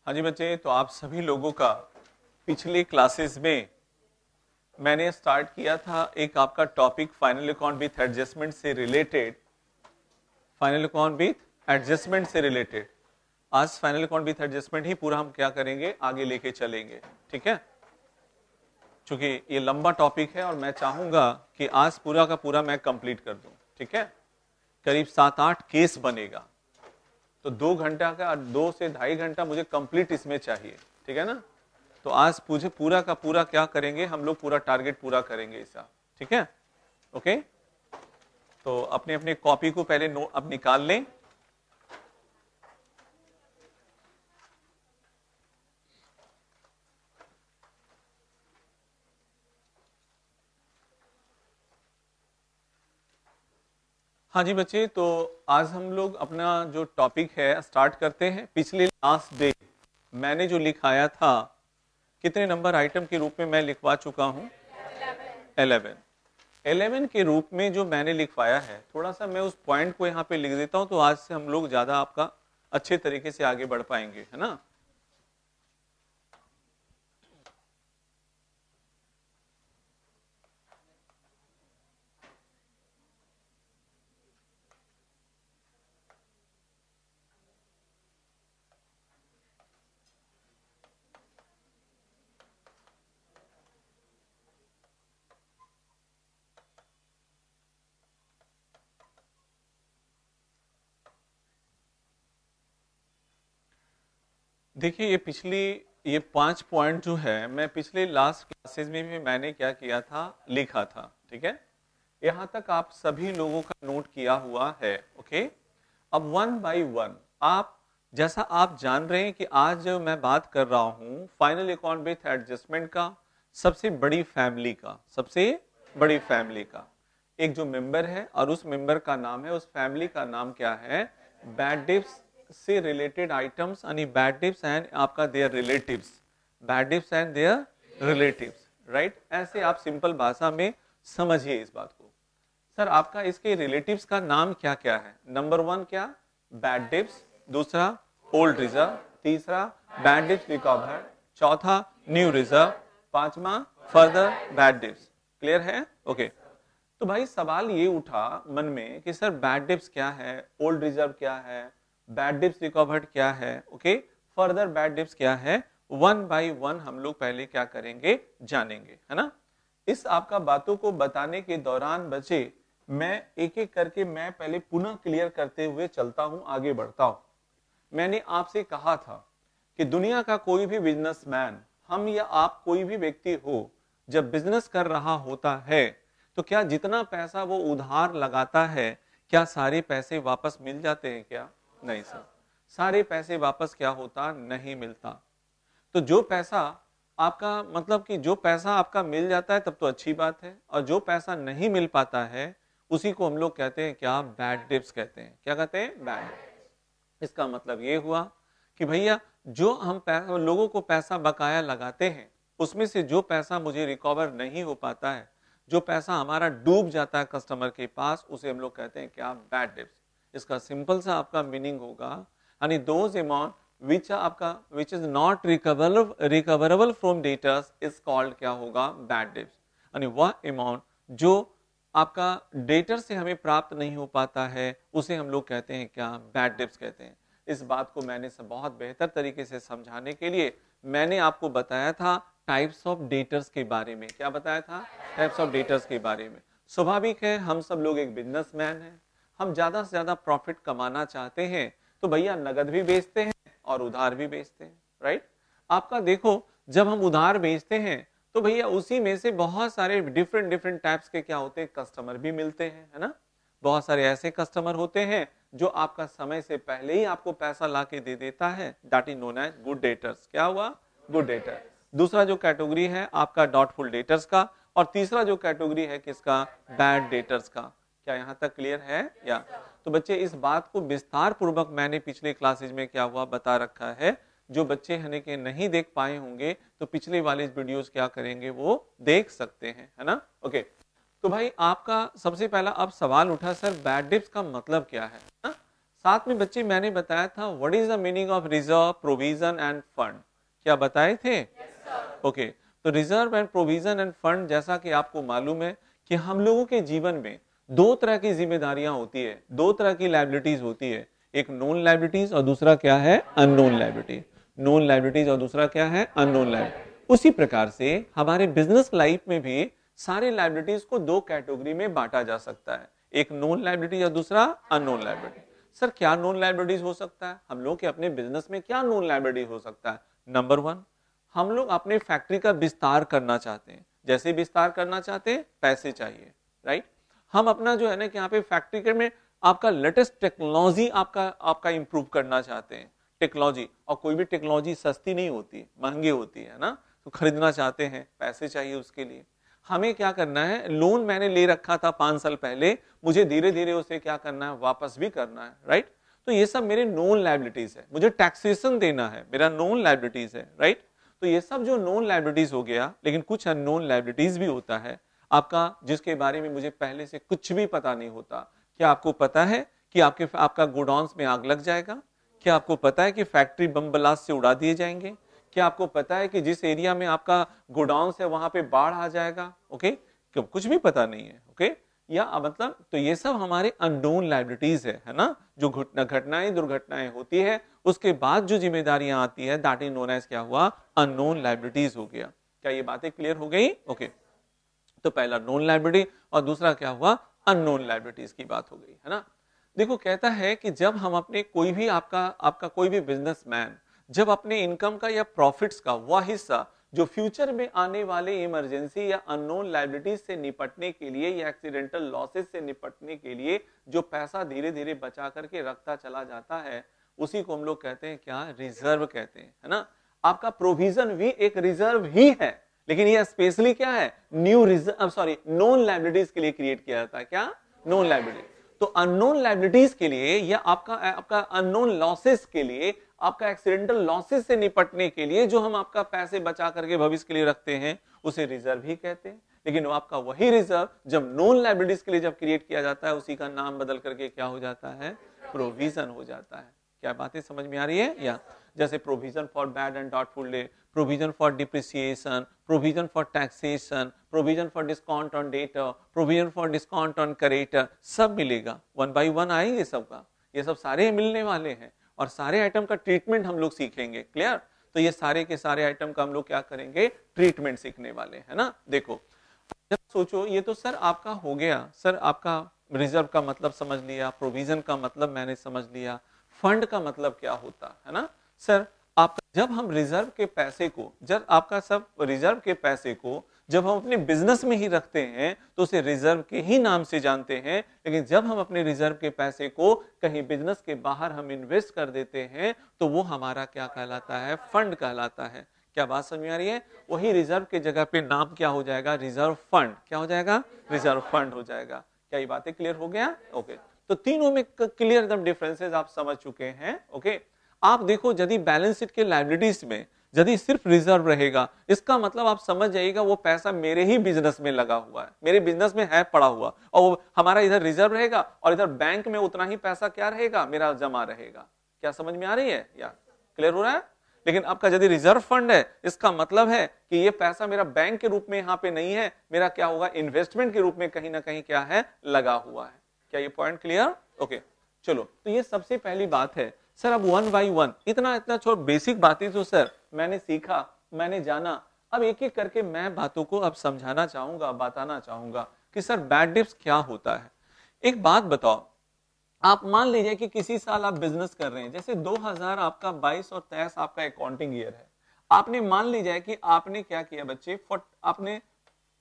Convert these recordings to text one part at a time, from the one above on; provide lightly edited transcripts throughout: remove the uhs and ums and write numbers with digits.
हाँ जी बच्चे, तो आप सभी लोगों का पिछले क्लासेस में मैंने स्टार्ट किया था एक आपका topic final account with adjustment से related. Final account with adjustment से रिलेटेड आज फाइनल अकाउंट विथ एडजस्टमेंट ही पूरा हम क्या करेंगे, आगे लेके चलेंगे। ठीक है, क्योंकि ये लंबा टॉपिक है और मैं चाहूंगा कि आज पूरा का पूरा मैं कंप्लीट कर दूं। ठीक है, करीब 7-8 केस बनेगा, तो 2 घंटा का 2 से 2.5 घंटा मुझे कंप्लीट इसमें चाहिए। ठीक है ना, तो आज मुझे पूरा का पूरा क्या करेंगे, हम लोग पूरा टारगेट पूरा करेंगे इसका। ठीक है, ओके। तो अपने अपने कॉपी को पहले नोट अब निकाल लें। हाँ जी बच्चे, तो आज हम लोग अपना जो टॉपिक है स्टार्ट करते हैं। पिछले लास्ट डे मैंने जो लिखाया था, कितने नंबर आइटम के रूप में मैं लिखवा चुका हूं? 11 के रूप में जो मैंने लिखवाया है, थोड़ा सा मैं उस पॉइंट को यहाँ पे लिख देता हूं, तो आज से हम लोग ज्यादा आपका अच्छे तरीके से आगे बढ़ पाएंगे, है ना। देखिए ये 5 पॉइंट जो है, मैं पिछले लास्ट क्लासेस में भी मैंने क्या किया था, लिखा था। ठीक है, यहां तक आप सभी लोगों का नोट किया हुआ है। ओके, अब 1 बाय 1 आप, जैसा आप जान रहे हैं कि आज जो मैं बात कर रहा हूं फाइनल अकाउंट विथ एडजस्टमेंट का, सबसे बड़ी फैमिली का एक जो मेंबर है और उस मेंबर का नाम है, उस फैमिली का नाम क्या है, बैड डेट्स से रिलेटेड आइटम्स, यानी बैड डेट्स एंड आपका their relatives, bad debts and their relatives, right. ऐसे आप सिंपल भाषा में समझिए इस बात को। सर आपका इसके रिलेटिव्स का नाम क्या क्या है? नंबर 1 क्या? बैड डेट्स, दूसरा ओल्ड रिजर्व, तीसरा बैड डेट्स रिकवर, चौथा न्यू रिजर्व, पांचवा फर्दर बैड डेट्स। क्लियर है? ओके। तो भाई सवाल ये उठा मन में कि सर बैड डेट्स क्या है, ओल्ड रिजर्व क्या है, बैड डेट्स रिकवर्ड क्या है, ओके, फर्दर बैड डेट्स क्या है। 1 बाय 1 हम लोग पहले क्या करेंगे, जानेंगे, है ना। इस आपका बातों को बताने के दौरान बच्चे, मैं एक एक करके मैं पहले पुनः क्लियर करते हुए चलता हूं, आगे बढ़ता हूं। मैंने आपसे कहा था कि दुनिया का कोई भी बिजनेसमैन, हम या आप कोई भी व्यक्ति हो, जब बिजनेस कर रहा होता है तो क्या जितना पैसा वो उधार लगाता है, क्या सारे पैसे वापस मिल जाते हैं क्या? नहीं सर, सारे पैसे वापस क्या होता, नहीं मिलता। तो जो पैसा आपका, मतलब कि जो पैसा आपका मिल जाता है तब तो अच्छी बात है, और जो पैसा नहीं मिल पाता है उसी को हम लोग कहते हैं क्या, बैड डेट्स कहते हैं। क्या कहते हैं? बैड। इसका मतलब ये हुआ कि भैया जो हम लोगों को पैसा बकाया लगाते हैं, उसमें से जो पैसा मुझे रिकवर नहीं हो पाता है, जो पैसा हमारा डूब जाता है कस्टमर के पास, उसे हम लोग कहते हैं क्या, बैड डेट्स। इसका सिंपल सा आपका मीनिंग होगा, यानी those amount which is not recoverable from debtors is called क्या होगा, बैड डेट्स। यानी वह अमाउंट जो आपका डेटर से हमें प्राप्त नहीं हो पाता है, उसे हम लोग कहते हैं क्या, बैड डेट्स कहते हैं। इस बात को मैंने बहुत बेहतर तरीके से समझाने के लिए मैंने आपको बताया था टाइप्स ऑफ डेटर्स के बारे में। क्या बताया था? टाइप्स ऑफ डेटर्स के बारे में। स्वाभाविक है, हम सब लोग एक बिजनेसमैन हैं, हम ज्यादा से ज्यादा प्रॉफिट कमाना चाहते हैं, तो भैया नगद भी बेचते हैं और उधार भी बेचते हैं, राइट। आपका देखो, जब हम उधार बेचते हैं तो भैया उसी में से बहुत सारे डिफरेंट टाइप्स के क्या होते हैं, कस्टमर भी मिलते हैं, है ना। बहुत सारे ऐसे कस्टमर होते हैं जो आपका समय से पहले ही आपको पैसा ला के दे देता है, that is known as good debtors. क्या हुआ? Good debtor. दूसरा जो कैटेगरी है आपका डॉटफुल डेटर्स का, और तीसरा जो कैटेगरी है किसका, बैड डेटर्स का। क्या यहाँ तक क्लियर है? या तो बच्चे इस बात को विस्तार पूर्वक मैंने पिछले क्लासेज में क्या हुआ बता रखा है। जो बच्चे है कि नहीं देख पाए होंगे तो पिछले वाले वीडियोस क्या करेंगे, वो देख सकते हैं, है ना। ओके, तो भाई आपका सबसे पहला अब सवाल उठा, सर बैड डेट्स का मतलब क्या है ना? साथ में बच्चे मैंने बताया था what is the meaning of reserve, provision end fund, क्या बताए थे? ओके, तो reserve and provision end fund, जैसा कि आपको मालूम है कि हम लोगों के जीवन में दो तरह की जिम्मेदारियां होती है, दो तरह की लायबिलिटीज होती है, एक नोन लायबिलिटीज और दूसरा क्या है? Unknown liability. नोन लायबिलिटीज और दूसरा क्या है? Unknown liability. उसी प्रकार से हमारे बिजनेस लाइफ में भी सारे लायबिलिटीज को दो कैटेगरी में बांटा जा सकता है, एक नोन लायबिलिटी और दूसरा अननोन लायबिलिटी। सर क्या नोन लायबिलिटीज हो सकता है? हम लोग के अपने बिजनेस में क्या नोन लायबिलिटी हो सकता है? नंबर 1, हम लोग अपने फैक्ट्री का विस्तार करना चाहते हैं। जैसे विस्तार करना चाहते हैं, पैसे चाहिए, राइट? हम अपना जो है ना कि यहाँ पे फैक्ट्री में आपका लेटेस्ट टेक्नोलॉजी आपका इंप्रूव करना चाहते हैं, टेक्नोलॉजी, और कोई भी टेक्नोलॉजी सस्ती नहीं होती, महंगी होती है ना, तो खरीदना चाहते हैं, पैसे चाहिए उसके लिए। हमें क्या करना है? लोन मैंने ले रखा था 5 साल पहले, मुझे धीरे धीरे उसे क्या करना है? वापस भी करना है, राइट? तो ये सब मेरे नोन लायबिलिटीज है। मुझे टैक्सेशन देना है, मेरा नोन लायबिलिटीज है, राइट? तो ये सब जो नोन लायबिलिटीज हो गया, लेकिन कुछ अननोन लायबिलिटीज भी होता है आपका, जिसके बारे में मुझे पहले से कुछ भी पता नहीं होता। क्या आपको पता है कि आपका गोडाउन में आग लग जाएगा? क्या आपको पता है कि फैक्ट्री बम ब्लास्ट से उड़ा दिए जाएंगे? क्या आपको पता है कि जिस एरिया में आपका गोडाउन है वहां पे बाढ़ आ जाएगा? ओके, कुछ भी पता नहीं है। ओके, या मतलब तो ये सब हमारे अननोन लायबिलिटीज है ना, जो घटनाएं दुर्घटनाएं होती है उसके बाद जो जिम्मेदारियां आती है, दैट इज नोन एज क्या हुआ? अननोन लायबिलिटीज हो गया। क्या ये बातें क्लियर हो गई? ओके, तो पहला नोन लायबिलिटी और दूसरा क्या हुआ? अननोन लायबिलिटीज की बात हो गई, है ना। देखो कहता है कि जब हम अपने कोई भी आपका कोई भी बिजनेसमैन जब अपने इनकम का या प्रॉफिट्स का वह हिस्सा जो फ्यूचर में आने वाले इमरजेंसी या अननोन लायबिलिटीज से निपटने के लिए या एक्सीडेंटल लॉसेस से निपटने के लिए जो पैसा धीरे धीरे बचा करके रखता चला जाता है, उसी को हम लोग कहते हैं क्या? रिजर्व कहते हैं, है ना। आपका प्रोविजन भी एक रिजर्व ही है, लेकिन ये स्पेशली क्या है? New reserve, sorry, non liabilities के लिए क्रिएट किया जाता है। क्या? Non liability. तो अननोन लायबिलिटीज के लिए या आपका अननोन लॉसेस के लिए, आपका एक्सीडेंटल लॉसेस से निपटने के लिए जो हम आपका पैसे बचा करके भविष्य के लिए रखते हैं, उसे रिजर्व ही कहते हैं। लेकिन वो आपका वही रिजर्व जब नॉन लायबिलिटीज के लिए जब क्रिएट किया जाता है, उसी का नाम बदल करके क्या हो जाता है? प्रोविजन हो जाता है। क्या बातें समझ में आ रही है? या जैसे provision for bad and doubtful debt, provision for depreciation, provision for taxation, provision for discount on debtor, provision for discount on creditor, सब मिलेगा, 1 by 1 आएंगे सबका। ये सब सारे मिलने वाले हैं और सारे आइटम का ट्रीटमेंट हम लोग सीखेंगे। क्लियर? तो ये सारे के सारे आइटम का हम लोग क्या करेंगे? ट्रीटमेंट सीखने वाले, है ना। देखो जब सोचो, ये तो सर आपका हो गया, सर आपका रिजर्व का मतलब समझ लिया, प्रोविजन का मतलब मैंने समझ लिया, फंड का मतलब क्या होता है ना। सर आपका जब हम रिजर्व के पैसे को, जब आपका सब रिजर्व के पैसे को जब हम अपने बिजनेस में ही रखते हैं तो उसे रिजर्व के ही नाम से जानते हैं, लेकिन जब हम अपने रिजर्व के पैसे को कहीं बिजनेस के बाहर हम इन्वेस्ट कर देते हैं तो वो हमारा क्या कहलाता है? फंड कहलाता है। क्या बात समझ में आ रही है? वही रिजर्व के जगह पे नाम क्या हो जाएगा? Reserve fund. क्या हो जाएगा? रिजर्व फंड हो जाएगा। क्या ये बातें क्लियर हो गया? ओके, तो तीनों में क्लियर एकदम डिफरेंसेस आप समझ चुके हैं। ओके, आप देखो यदि बैलेंस शीट के लायबिलिटीज में यदि सिर्फ रिजर्व रहेगा, इसका मतलब आप समझ जाइएगा वो पैसा मेरे ही बिजनेस में लगा हुआ है, मेरे बिजनेस में है पड़ा हुआ, और वो हमारा इधर रिजर्व रहेगा और इधर बैंक में उतना ही पैसा क्या रहेगा? मेरा जमा रहेगा। क्या समझ में आ रही है? या क्लियर हो रहा है? लेकिन आपका यदि रिजर्व फंड है, इसका मतलब है कि ये पैसा मेरा बैंक के रूप में यहाँ पे नहीं है, मेरा क्या होगा? इन्वेस्टमेंट के रूप में कहीं ना कहीं क्या है? लगा हुआ है। क्या ये पॉइंट क्लियर? ओके, चलो, तो ये सबसे पहली बात है। सर अब 1 by 1 इतना छोड़ बेसिक बातें तो सर मैंने सीखा, मैंने जाना, अब एक एक करके मैं बातों को अब समझाना चाहूंगा, बताना चाहूंगा कि सर बैड डेब्ट्स क्या होता है। एक बात बताओ, आप मान लीजिए कि किसी साल आप बिजनेस कर रहे हैं, जैसे 2000 आपका 22 और 23 आपका अकाउंटिंग ईयर है, आपने मान लीजिए कि आपने क्या किया बच्चे, आपने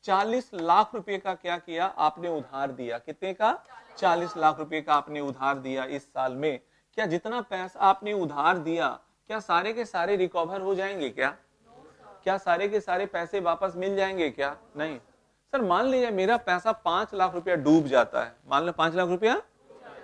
40 लाख रुपए का क्या किया? आपने उधार दिया। कितने का? 40 लाख रुपए का आपने उधार दिया इस साल में। क्या जितना पैसा आपने उधार दिया, क्या सारे के सारे रिकवर हो जाएंगे? क्या सारे के सारे पैसे वापस मिल जाएंगे? क्या नहीं। सर मान लीजिए मेरा पैसा 5 लाख रुपया डूब जाता है, मान लो 5 लाख रुपया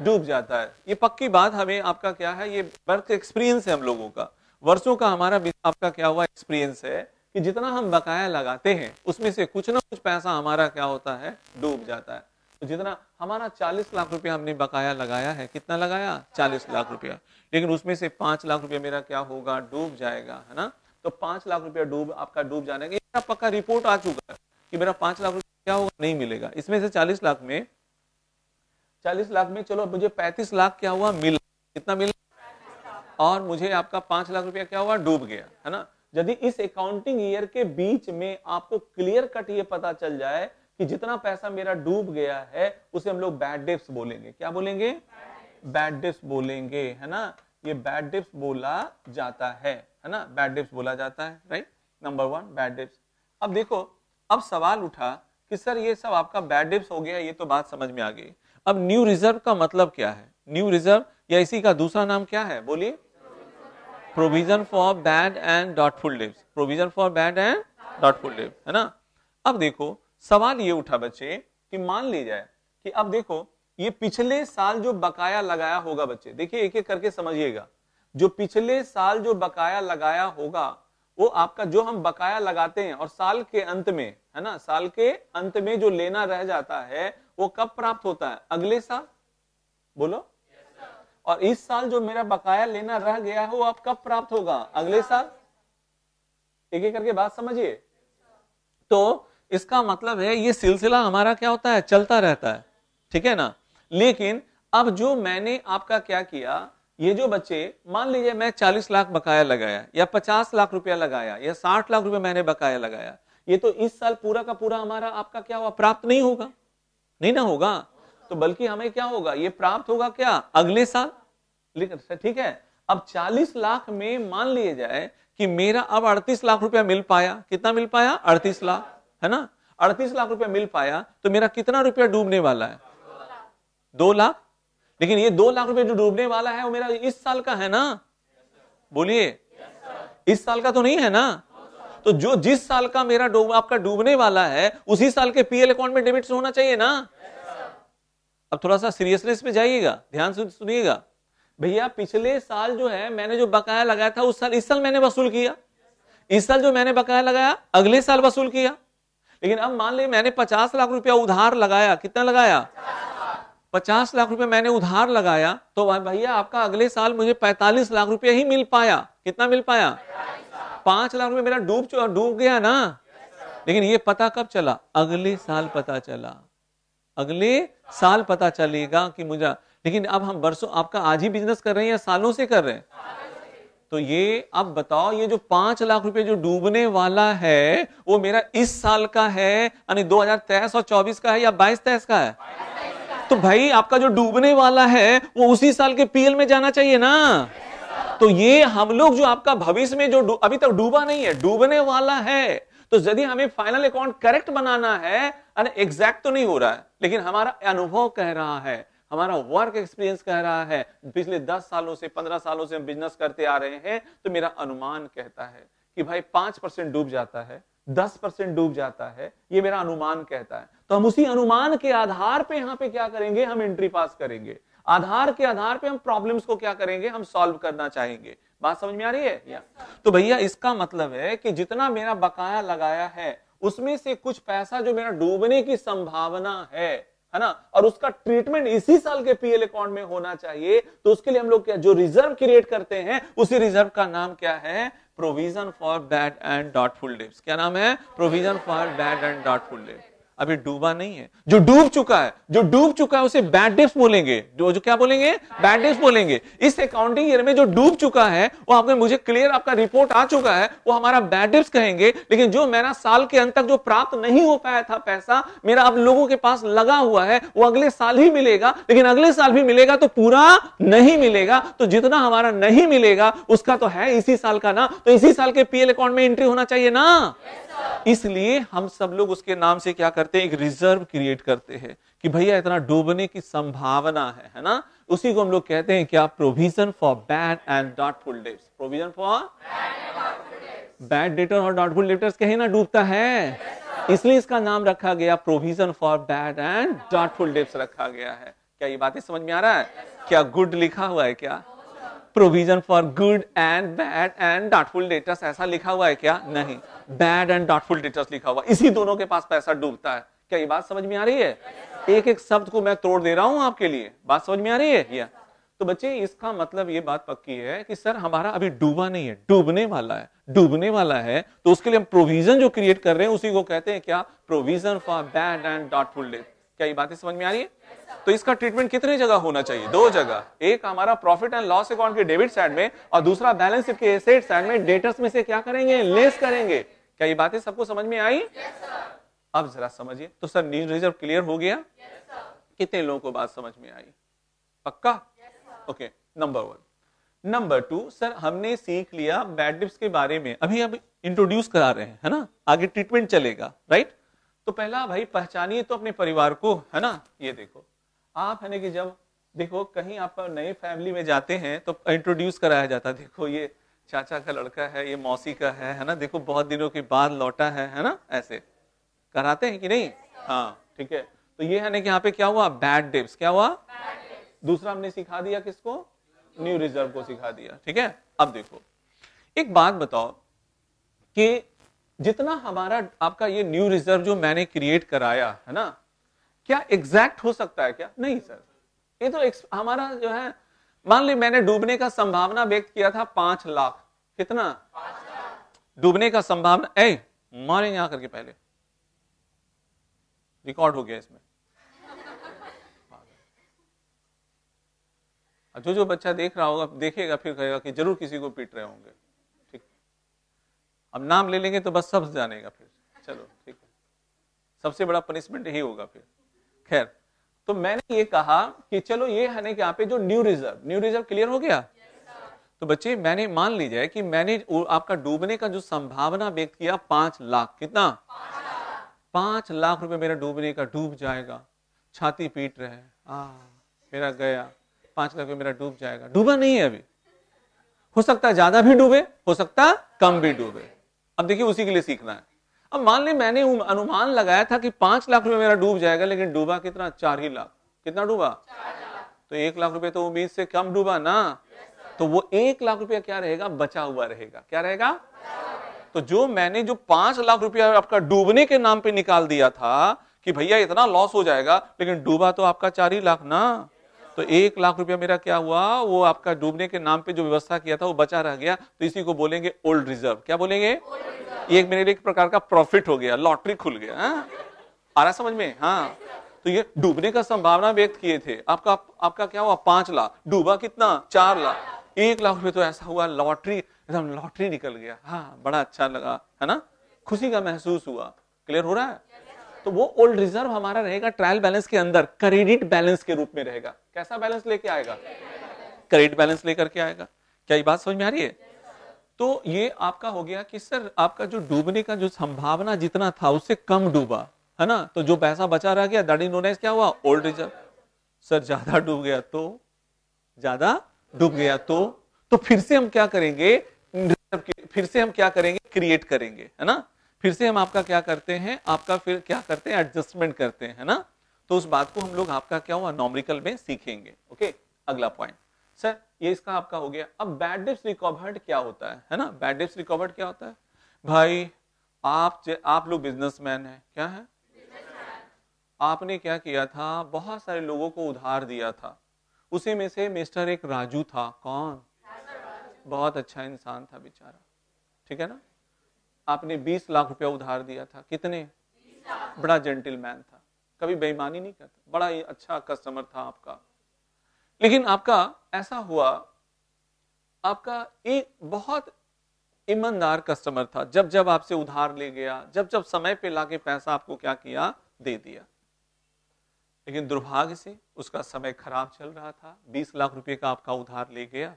डूब जाता है, ये पक्की बात हमें आपका क्या है? ये वर्क एक्सपीरियंस है हम लोगों का, वर्षों का हमारा आपका क्या हुआ? एक्सपीरियंस है कि जितना हम बकाया लगाते हैं उसमें से कुछ ना कुछ पैसा हमारा क्या होता है? डूब जाता है। तो जितना हमारा 40 लाख रुपया हमने बकाया लगाया है, कितना लगाया 40 लाख रुपया, लेकिन उसमें से 5 लाख रुपया मेरा क्या होगा, डूब जाएगा, है ना। तो 5 लाख रुपया आपका डूब जाने का मेरा पक्का रिपोर्ट आ चुका है कि मेरा 5 लाख रुपया क्या होगा, नहीं मिलेगा। इसमें से 40 लाख में चलो मुझे 35 लाख क्या हुआ, मिला, कितना मिला, और मुझे आपका 5 लाख रुपया क्या हुआ, डूब गया, है ना। यदि इस अकाउंटिंग ईयर के बीच में आपको क्लियर कट ये पता चल जाए कि जितना पैसा मेरा डूब गया है उसे हम लोग बैड डेब्ट्स बोलेंगे, क्या बोलेंगे, बैड डेब्ट्स बोलेंगे, है ना। ये बैड डेब्ट्स बोला जाता है ना, बैड डेब्ट्स बोला जाता है, राइट। Number 1 bad debts. अब देखो, अब सवाल उठा कि सर ये सब आपका बैड डेब्ट्स हो गया, ये तो बात समझ में आ गई। अब न्यू रिजर्व का मतलब क्या है, न्यू रिजर्व या इसी का दूसरा नाम क्या है, बोलिए, provision for bad and doubtful debts, provision for bad and doubtful डेब्ट, है ना। अब देखो सवाल ये उठा बच्चे कि मान ली जाए कि अब देखो ये पिछले साल जो बकाया लगाया होगा, बच्चे देखिए एक एक करके समझिएगा, जो पिछले साल जो बकाया लगाया होगा वो आपका जो हम बकाया लगाते हैं और साल के अंत में, है ना, साल के अंत में जो लेना रह जाता है वो कब प्राप्त होता है, अगले साल, बोलो। और इस साल जो मेरा बकाया लेना रह गया है वो आप कब प्राप्त होगा, अगले साल। एक एक करके बात समझिए। तो इसका मतलब है ये सिलसिला हमारा क्या होता है, चलता रहता है, ठीक है ना। लेकिन अब जो मैंने आपका क्या किया, ये जो बच्चे मान लीजिए मैं 40 लाख बकाया लगाया या 50 लाख रुपया लगाया या 60 लाख रुपया मैंने बकाया लगाया, ये तो इस साल पूरा का पूरा हमारा आपका क्या हुआ, प्राप्त नहीं होगा, नहीं ना होगा, तो बल्कि हमें क्या होगा, ये प्राप्त होगा क्या, अगले साल, ठीक है। अब 40 लाख में मान लिया जाए कि मेरा अब 38 लाख रुपया मिल पाया, कितना मिल पाया, 38 लाख, है ना। 38 लाख रुपया मिल पाया तो मेरा कितना रुपया डूबने वाला है, 2 लाख। लेकिन ये 2 लाख रुपया जो डूबने वाला है वो मेरा इस साल का है ना, बोलिए, इस साल का तो नहीं है ना। तो जो जिस साल का मेरा आपका डूबने वाला है उसी साल के पीएल अकाउंट में डेबिट होना चाहिए ना। अब थोड़ा सा सीरियसनेस पे जाइएगा, ध्यान से सुनिएगा भैया, पिछले साल जो है मैंने जो बकाया लगाया था उस साल, इस साल मैंने वसूल किया, इस साल जो मैंने बकाया लगाया अगले साल वसूल किया। लेकिन अब मान लीजिए मैंने 50 लाख रुपया उधार लगाया, कितना लगाया, 50 लाख रुपया मैंने उधार लगाया, तो भैया आपका अगले साल मुझे 45 लाख रुपया ही मिल पाया, कितना मिल पाया, 5 लाख रुपया मेरा डूब गया ना। लेकिन ये पता कब चला, अगले साल पता चला, अगले साल पता चलेगा कि मुझे। लेकिन अब हम बरसों आपका आज ही बिजनेस कर रहे हैं या सालों से कर रहे हैं, तो ये अब बताओ ये जो 5 लाख रुपए जो डूबने वाला है वो मेरा इस साल का है, यानी 2023 और 24 का है या 22-23 का है। तो भाई आपका जो डूबने वाला है वो उसी साल के पीएल में जाना चाहिए ना। तो ये हम लोग जो आपका भविष्य में जो अभी तक डूबा नहीं है, डूबने वाला है, तो यदि हमें फाइनल अकाउंट करेक्ट बनाना है, एग्जैक्ट तो नहीं हो रहा है, लेकिन हमारा अनुभव कह रहा है, हमारा वर्क एक्सपीरियंस कह रहा है, पिछले 10 सालों से 15 सालों से हम बिजनेस करते आ रहे हैं, तो मेरा अनुमान कहता है कि भाई 5% डूब जाता है, 10% डूब जाता है, ये मेरा अनुमान कहता है। तो हम उसी अनुमान के आधार पे यहाँ पे क्या करेंगे, हम एंट्री पास करेंगे, आधार के आधार पे हम प्रॉब्लम्स को क्या करेंगे, हम सॉल्व करना चाहेंगे। बात समझ में आ रही है या? तो भैया इसका मतलब है कि जितना मेरा बकाया लगाया है उसमें से कुछ पैसा जो मेरा डूबने की संभावना है ना, और उसका ट्रीटमेंट इसी साल के पीएल अकाउंट में होना चाहिए, तो उसके लिए हम लोग क्या जो रिजर्व क्रिएट करते हैं उसी रिजर्व का नाम क्या है, provision for bad and doubtful debts. क्या नाम है, provision for bad and doubtful debts. अभी डूबा नहीं है, जो डूब चुका है, जो डूब चुका है उसे बैड डेब्ट्स बोलेंगे, जो क्या बोलेंगे, बैड डेब्ट्स बोलेंगे। इस अकाउंटिंग ईयर में जो डूब चुका है वो आपने मुझे क्लियर आपका रिपोर्ट आ चुका है, वो हमारा बैड डेब्ट्स कहेंगे। लेकिन जो मेरा साल के अंत तक जो प्राप्त नहीं हो पाया था पैसा मेरा आप लोगों के पास लगा हुआ है, वो अगले साल ही मिलेगा, लेकिन अगले साल भी मिलेगा तो पूरा नहीं मिलेगा। तो जितना हमारा नहीं मिलेगा उसका तो है इसी साल का ना, तो इसी साल के पीएल अकाउंट में एंट्री होना चाहिए ना। इसलिए हम सब लोग उसके नाम से क्या करते हैं, एक रिजर्व क्रिएट करते हैं कि भैया इतना डूबने की संभावना है ना, उसी को हम लोग कहते हैं क्या, provision for bad and doubtful debts. Provision for bad debtor और डॉटफुल डेब्टर्स कहीं ना डूबता है, इसलिए इसका नाम रखा गया provision for bad and doubtful debts रखा गया है। क्या ये बातें समझ में आ रहा है? क्या गुड लिखा हुआ है क्या, provision for good and bad and doubtful debtors ऐसा लिखा हुआ है क्या? नहीं, बैड एंड डॉटफुल डेटर्स लिखा हुआ, इसी दोनों के पास पैसा डूबता है। क्या ये बात समझ में आ रही है? एक एक शब्द को मैं तोड़ दे रहा हूं आपके लिए, बात समझ में आ रही है? या तो बच्चे इसका मतलब ये बात पक्की है कि सर हमारा अभी डूबा नहीं है, डूबने वाला है, डूबने वाला है, तो उसके लिए हम प्रोविजन जो क्रिएट कर रहे हैं उसी को कहते हैं क्या? Provision for bad and doubtful debt. क्या ये बातें समझ में आ रही है? तो इसका ट्रीटमेंट कितने जगह होना चाहिए? 2 जगह, एक हमारा प्रॉफिट एंड लॉस अकाउंट के डेबिट साइड में और दूसरा बैलेंस शीट के एसेट साइड में डेटर्स में से क्या करेंगे? लेस करेंगे। क्या ये बातें सबको समझ में आई? अब जरा समझिए। तो सर न्यू रिजर्व क्लियर हो गया? कितने लोगों को बात समझ में आई? पक्का? Okay, number 1। नंबर 2, सर हमने सीख लिया बैड डिप्स के बारे में, अभी अब इंट्रोड्यूस करा रहे हैं, है ना, आगे ट्रीटमेंट चलेगा, राइट? तो पहला भाई पहचानिए तो अपने परिवार को, है ना। ये देखो आप है ना कि जब देखो कहीं आप नए फैमिली में जाते हैं तो इंट्रोड्यूस कराया जाता है, देखो ये चाचा का लड़का है, ये मौसी का है ना, देखो बहुत दिनों के बाद लौटा है ना, ऐसे कराते हैं कि नहीं? हाँ, ठीक है। तो ये है ना कि यहाँ पे क्या हुआ? Bad dips. क्या हुआ? दूसरा हमने सिखा दिया किसको? न्यू रिजर्व को सिखा दिया, ठीक है। अब देखो एक बात बताओ कि जितना हमारा आपका ये न्यू रिजर्व जो मैंने क्रिएट कराया है ना, क्या एग्जैक्ट हो सकता है क्या? नहीं सर, ये तो हमारा जो है, मान ली मैंने डूबने का संभावना व्यक्त किया था 5 लाख। कितना? 5 लाख डूबने का संभावना। मारेंगे यहां करके, पहले रिकॉर्ड हो गया इसमें। जो बच्चा देख रहा होगा देखेगा फिर कहेगा कि जरूर किसी को पीट रहे होंगे, ठीक। अब नाम ले लेंगे तो बस सब जानेगा फिर। चलो ठीक है, सबसे बड़ा पनिशमेंट यही होगा फिर। खैर, तो मैंने ये कहा कि चलो ये है ना कि यहाँ पे जो न्यू रिजर्व क्लियर हो गया। तो बच्चे मैंने मान लीजिए कि मैंने आपका डूबने का जो संभावना व्यक्त किया 5 लाख। कितना? 5 लाख रुपए मेरा डूबने का, डूब जाएगा। छाती पीट रहे हैं, मेरा गया 5 लाख रुपए मेरा डूब जाएगा। डूबा नहीं है अभी, हो सकता है ज्यादा भी डूबे, हो सकता है कम भी डूबे। अब देखिए उसी के लिए सीखना है। अब मान ली मैंने अनुमान लगाया था कि 5 लाख रुपए मेरा डूब जाएगा, लेकिन डूबा कितना? 4 ही लाख। कितना डूबा? 4 लाख। तो 1 लाख रुपए तो उम्मीद से कम डूबा ना। तो वो 1 लाख रुपया क्या रहेगा? बचा हुआ रहेगा। क्या रहेगा? तो जो मैंने जो 5 लाख रुपया आपका डूबने के नाम पे निकाल दिया था कि भैया इतना लॉस हो जाएगा, लेकिन डूबा तो आपका 4 ही लाख ना। तो 1 लाख रुपया मेरा क्या हुआ? वो आपका डूबने के नाम पे जो व्यवस्था किया था वो बचा रह गया। तो इसी को बोलेंगे ओल्ड रिजर्व। क्या बोलेंगे? ये मेरे लिए एक प्रकार का प्रॉफिट हो गया, लॉटरी खुल गया। आ रहा समझ में? हाँ। तो ये डूबने का संभावना व्यक्त किए थे, आपका क्या हुआ? 5 लाख। डूबा कितना? 4 लाख। 1 लाख रुपए तो ऐसा हुआ लॉटरी, एकदम लॉटरी निकल गया। हाँ, बड़ा अच्छा लगा, है ना, खुशी का महसूस हुआ। क्लियर हो रहा है? तो वो ओल्ड रिजर्व हमारा रहेगा ट्रायल बैलेंस के अंदर, क्रेडिट बैलेंस के रूप में रहेगा। कैसा बैलेंस लेके आएगा? क्रेडिट बैलेंस लेकर के आएगा। क्या ये बात समझ में आ रही है? तो ये आपका हो गया कि सर आपका जो डूबने का जो संभावना जितना था उससे कम डूबा, है ना, तो जो पैसा बचा रह गया दैट इज नोन एज क्या हुआ? Old reserve. सर ज्यादा डूब गया तो, ज्यादा डूब गया तो फिर से हम क्या करेंगे? फिर से हम क्या करेंगे? क्रिएट करेंगे, है ना। फिर से हम आपका क्या करते हैं? आपका फिर क्या करते हैं? एडजस्टमेंट करते हैं, है ना। तो उस बात को हम लोग आपका क्या हुआ? नॉमेरिकल में सीखेंगे। ओके, अगला पॉइंट सर ये इसका आपका हो गया। अब बैड डिप्स रिकवर्ड क्या होता है ना। बैड डिप्स रिकवर्ड क्या होता है? भाई आप लोग बिजनेसमैन हैं, क्या है? आपने क्या किया था? बहुत सारे लोगों को उधार दिया था, उसी में से मिस्टर एक राजू था। कौन? बहुत अच्छा इंसान था बेचारा, ठीक है ना। आपने 20 लाख रुपया उधार दिया था। कितने? 20 लाख। बड़ा जेंटलमैन था, कभी बेईमानी नहीं करता, बड़ा ही अच्छा कस्टमर था आपका। लेकिन आपका ऐसा हुआ, आपका एक बहुत ईमानदार कस्टमर था, जब जब आपसे उधार ले गया, जब जब समय पे लाके पैसा आपको क्या किया? दे दिया। लेकिन दुर्भाग्य से उसका समय खराब चल रहा था, 20 लाख रुपए का आपका उधार ले गया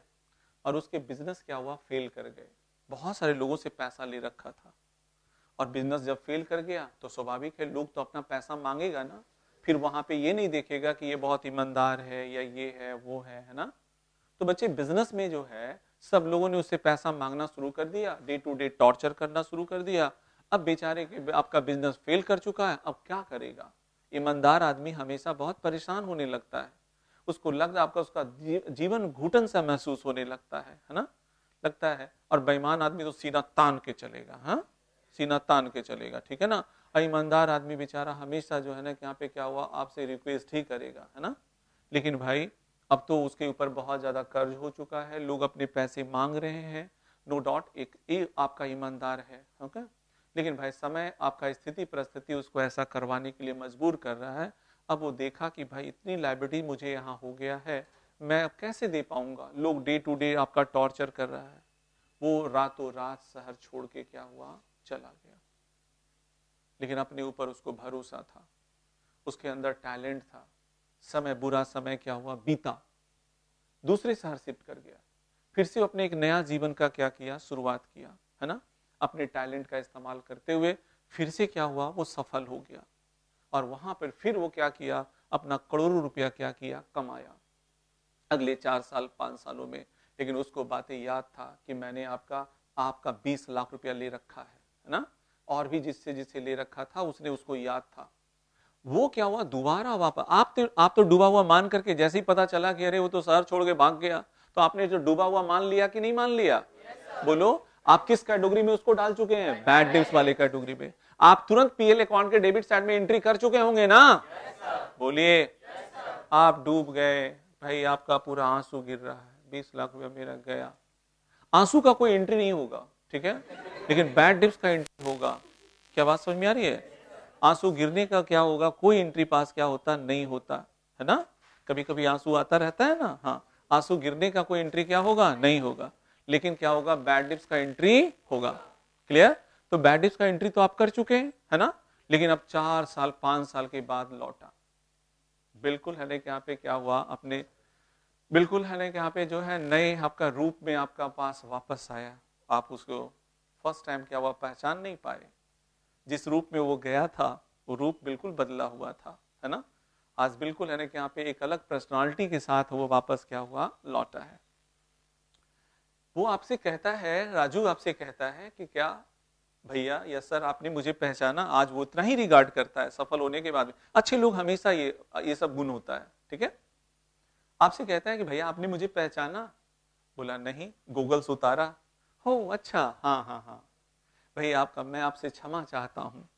और उसके बिजनेस क्या हुआ? फेल कर गए। बहुत सारे लोगों से पैसा ले रखा था और बिजनेस जब फेल कर गया तो स्वाभाविक है लोग तो अपना पैसा मांगेगा ना। फिर वहां पे ये नहीं देखेगा कि ये बहुत ईमानदार है या ये है वो है ना। तो बच्चे बिजनेस में जो है सब लोगों ने उससे पैसा मांगना शुरू कर दिया, डे टू डे टॉर्चर करना शुरू कर दिया। अब बेचारे के आपका बिजनेस फेल कर चुका है, अब क्या करेगा? ईमानदार आदमी हमेशा बहुत परेशान होने लगता है, उसको लगता आपका उसका जीवन घुटन सा महसूस होने लगता है ना, लगता है। और बेईमान आदमी तो सीधा तान के चलेगा, हाँ सीना तान के चलेगा, ठीक है ना। और ईमानदार आदमी बेचारा हमेशा जो है ना यहाँ पे क्या हुआ, आपसे रिक्वेस्ट ही करेगा, है ना। लेकिन भाई अब तो उसके ऊपर बहुत ज्यादा कर्ज हो चुका है, लोग अपने पैसे मांग रहे हैं, नो डाउट एक आपका ईमानदार है, ओके। लेकिन भाई समय आपका स्थिति परिस्थिति उसको ऐसा करवाने के लिए मजबूर कर रहा है। अब वो देखा कि भाई इतनी लाइबिलिटी मुझे यहाँ हो गया है, मैं अब कैसे दे पाऊंगा, लोग डे टू डे आपका टॉर्चर कर रहा है। वो रातों रात शहर छोड़ के क्या हुआ, चला गया। लेकिन अपने ऊपर उसको भरोसा था, उसके अंदर टैलेंट था। समय, बुरा समय क्या हुआ, बीता, दूसरे शहर शिफ्ट कर गया, फिर से अपने एक नया जीवन का क्या किया, शुरुआत किया, है ना। अपने टैलेंट का इस्तेमाल करते हुए फिर से क्या हुआ, वो सफल हो गया। और वहां पर फिर वो क्या किया, अपना करोड़ों रुपया क्या किया, कमाया अगले 4 साल 5 सालों में। लेकिन उसको बातें याद था कि मैंने आपका 20 लाख रुपया ले रखा है ना, और भी जिससे जिससे ले रखा था उसने उसको याद था। वो क्या हुआ, दोबारा वापस आप तो डूबा हुआ मान करके, जैसे ही पता चला कि अरे वो तो शहर छोड़ के भाग गया, तो आपने जो डूबा हुआ मान लिया कि नहीं मान लिया? बोलो, आप किस कैटेगरी में उसको डाल चुके हैं, बैड डेब्ट्स वाले कैटेगरी में। आप तुरंत पीएल अकाउंट के डेबिट साइड में एंट्री कर चुके होंगे ना? बोलिए, आप डूब गए भाई, आपका पूरा आंसू गिर रहा है, 20 लाख रुपया मेरा गया। आंसू का कोई एंट्री नहीं होगा, ठीक है, लेकिन बैड डेब्ट्स का एंट्री होगा। क्या बात समझ में आ रही है? आंसू गिरने का क्या होगा, कोई एंट्री पास क्या होता, नहीं होता, है ना। कभी कभी आंसू आता रहता है ना, हाँ, आंसू गिरने का कोई एंट्री क्या होगा, नहीं होगा। लेकिन क्या होगा, बैड डेब्ट्स का एंट्री होगा। क्लियर? तो बैड डेब्ट्स का एंट्री तो आप कर चुके हैं, है ना। लेकिन अब 4 साल 5 साल के बाद लौटा, बिल्कुल है ना, यहाँ पे क्या हुआ, अपने बिल्कुल है ना, यहाँ पे जो है नए आपका रूप में आपका पास वापस आया। आप उसको फर्स्ट टाइम क्या हुआ, पहचान नहीं पाए। जिस रूप में वो गया था वो रूप बिल्कुल बदला हुआ था, है ना। आज बिल्कुल है ना कि यहाँ पे एक अलग पर्सनालिटी के साथ वो वापस क्या हुआ, लौटा है। वो आपसे कहता है, राजू आपसे कहता है कि क्या भैया या सर आपने मुझे पहचाना। आज वो इतना ही रिगार्ड करता है सफल होने के बाद में। अच्छे लोग हमेशा ये सब गुण होता है, ठीक है। आपसे कहता है कि भैया आपने मुझे पहचाना। बोला नहीं, गूगल्स उतारा, हो अच्छा, हाँ हाँ हाँ भैया, मैं आपसे क्षमा चाहता हूँ,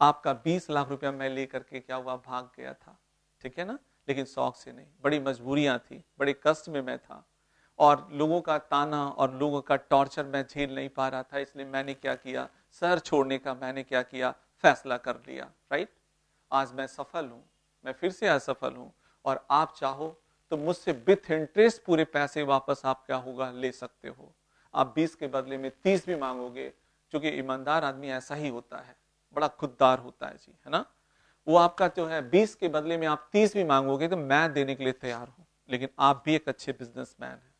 आपका 20 लाख रुपया मैं लेकर के क्या हुआ, भाग गया था, ठीक है ना। लेकिन शौक से नहीं, बड़ी मजबूरियां थी, बड़े कष्ट में मैं था, और लोगों का ताना और लोगों का टॉर्चर मैं झेल नहीं पा रहा था। इसलिए मैंने क्या किया, शहर छोड़ने का मैंने क्या किया, फैसला कर लिया, राइट। आज मैं सफल हूं, मैं फिर से असफल हूं, और आप चाहो तो मुझसे विथ इंटरेस्ट पूरे पैसे वापस आप क्या होगा, ले सकते हो। आप 20 के बदले में 30 भी मांगोगे, क्योंकि ईमानदार आदमी ऐसा ही होता है, बड़ा खुददार होता है जी, है ना। वो आपका जो है 20 के बदले में आप 30 भी मांगोगे तो मैं देने के लिए तैयार हूं। लेकिन आप भी एक अच्छे बिजनेसमैन हैं,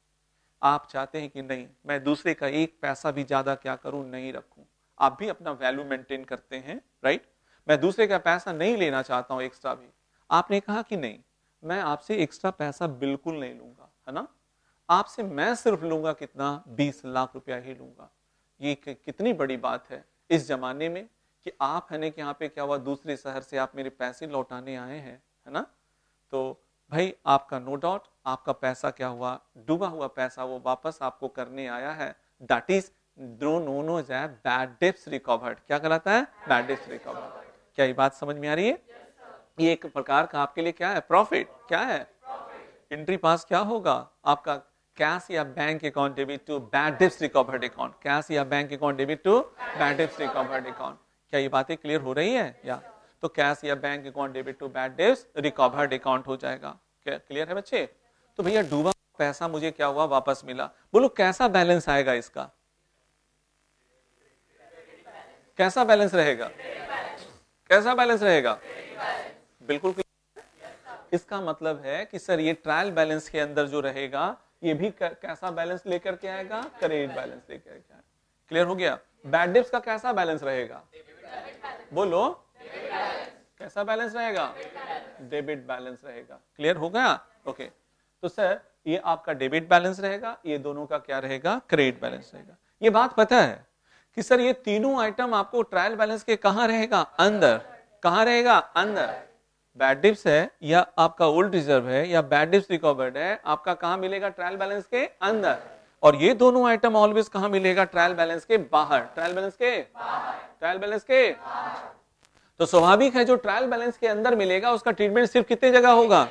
आप चाहते हैं कि नहीं, मैं दूसरे का एक पैसा भी ज्यादा क्या करूं, नहीं रखूं। आप भी अपना वैल्यू मेंटेन करते हैं, राइट। मैं दूसरे का पैसा नहीं लेना चाहता हूं एक्स्ट्रा भी। आपने कहा कि नहीं, मैं आपसे एक्स्ट्रा पैसा बिल्कुल नहीं लूंगा, है ना। आपसे मैं सिर्फ लूंगा कितना, 20 लाख रुपया ही लूंगा। ये कितनी बड़ी बात है इस जमाने में कि आप है ना कि यहाँ पे क्या हुआ, दूसरे शहर से आप मेरे पैसे लौटाने आए हैं, है ना। तो भाई आपका नो डाउट आपका पैसा क्या हुआ, डूबा हुआ पैसा वो वापस आपको करने आया है। That is known as bad debts recovered. क्या कहलाता है, बैड डेब्ट्स रिकवर्ड। क्या ये बात समझ में आ रही है? ये एक प्रकार का आपके लिए क्या है, प्रॉफिट। क्या है, एंट्री पास क्या होगा आपका, कैश या bank account debit to bad debts recovered account, cash या bank account debit to bad debts recovered account. क्या ये बातें क्लियर हो रही है? या तो कैश या bank account debit to bad debts recovered account हो जाएगा। क्या क्लियर है बच्चे? तो भैया डूबा पैसा मुझे क्या हुआ, वापस मिला। बोलो कैसा बैलेंस आएगा इसका, कैसा बैलेंस रहेगा, कैसा बैलेंस रहेगा? बिल्कुल। इसका मतलब है कि सर ये ट्रायल बैलेंस के अंदर जो रहेगा ये भी कैसा बैलेंस लेकर के आएगा, क्रेडिट बैलेंस लेकर के आएगा। क्लियर हो गया? बैड डेब्ट्स का कैसा बैलेंस रहेगा, बोलो कैसा बैलेंस रहेगा, डेबिट बैलेंस रहेगा। क्लियर हो गया? ओके। तो सर ये आपका डेबिट बैलेंस रहेगा, ये दोनों का क्या रहेगा, क्रेडिट बैलेंस रहेगा। ये बात पता है कि सर ये तीनों आइटम आपको ट्रायल बैलेंस के कहां रहेगा, अंदर। कहां रहेगा, अंदर। बैड डेब्ट्स है या आपका ओल्ड रिजर्व है या बैड डेब्ट्स रिकवर्ड है, आपका कहां मिलेगा, ट्रायल बैलेंस के अंदर। और ये दोनों आइटम ऑलवेज कहां मिलेगा? ट्रायल बैलेंस के बाहर। ट्रायल बैलेंस के ट्रायल बैलेंस के तो स्वाभाविक है जो ट्रायल बैलेंस के अंदर मिलेगा उसका ट्रीटमेंट सिर्फ कितने जगह होगा?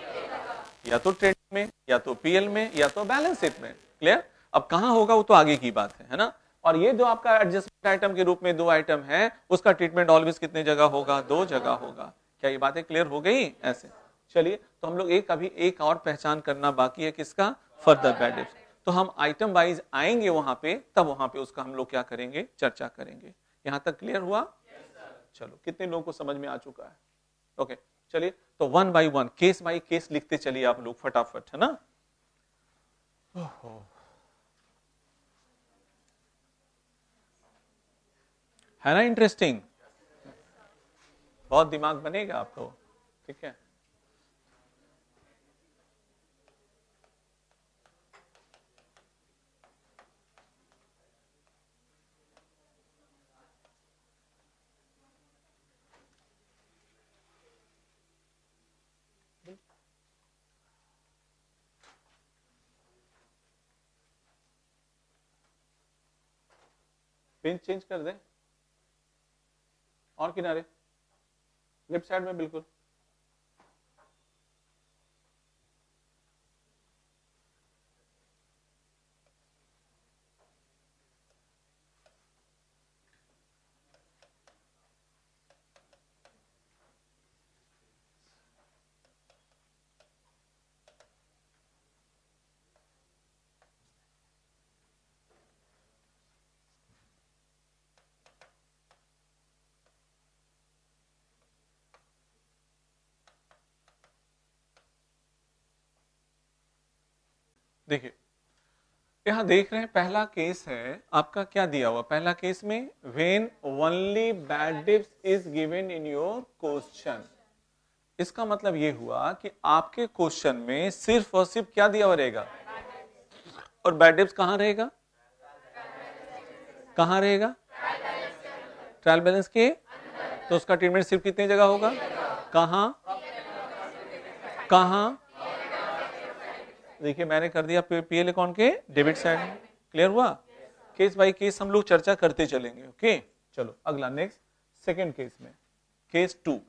या तो ट्रेड में, या तो पीएल में, या तो बैलेंस शीट में। क्लियर? अब कहां होगा वो तो आगे की बात है ना। और ये जो आपका एडजस्टमेंट आइटम के रूप में दो आइटम है उसका ट्रीटमेंट ऑलवेज कितने जगह होगा? दो जगह होगा। क्या ये बातें क्लियर हो गई? ऐसे चलिए, तो हम लोग अभी एक और पहचान करना बाकी है, किसका? Further bad dips. तो हम आइटम वाइज आएंगे वहां पे, तब वहां पे उसका हम लोग क्या करेंगे? चर्चा करेंगे। यहां तक क्लियर हुआ? चलो, कितने लोगों को समझ में आ चुका है? ओके, चलिए, तो one by one, case by case लिखते चलिए आप लोग फटाफट, है ना। है ना इंटरेस्टिंग? बहुत दिमाग बनेगा आपको, ठीक है। पेन चेंज कर दे और किनारे लेफ्ट साइड में बिल्कुल। देखिए, यहां देख रहे हैं पहला केस है आपका, क्या दिया हुआ पहला केस में? When only bad dips is given in your question. इसका मतलब ये हुआ कि आपके क्वेश्चन में सिर्फ और सिर्फ क्या दिया हुआ रहेगा? और बैड डिप्स कहां रहेगा? कहां रहेगा? ट्रायल बैलेंस के। तो उसका ट्रीटमेंट सिर्फ कितनी जगह होगा? कहां? कहां? देखिए, मैंने कर दिया पीएल अकाउंट के डेबिट साइड में। क्लियर हुआ? केस बाय केस हम लोग चर्चा करते चलेंगे। ओके, चलो अगला नेक्स्ट सेकंड केस में, केस 2।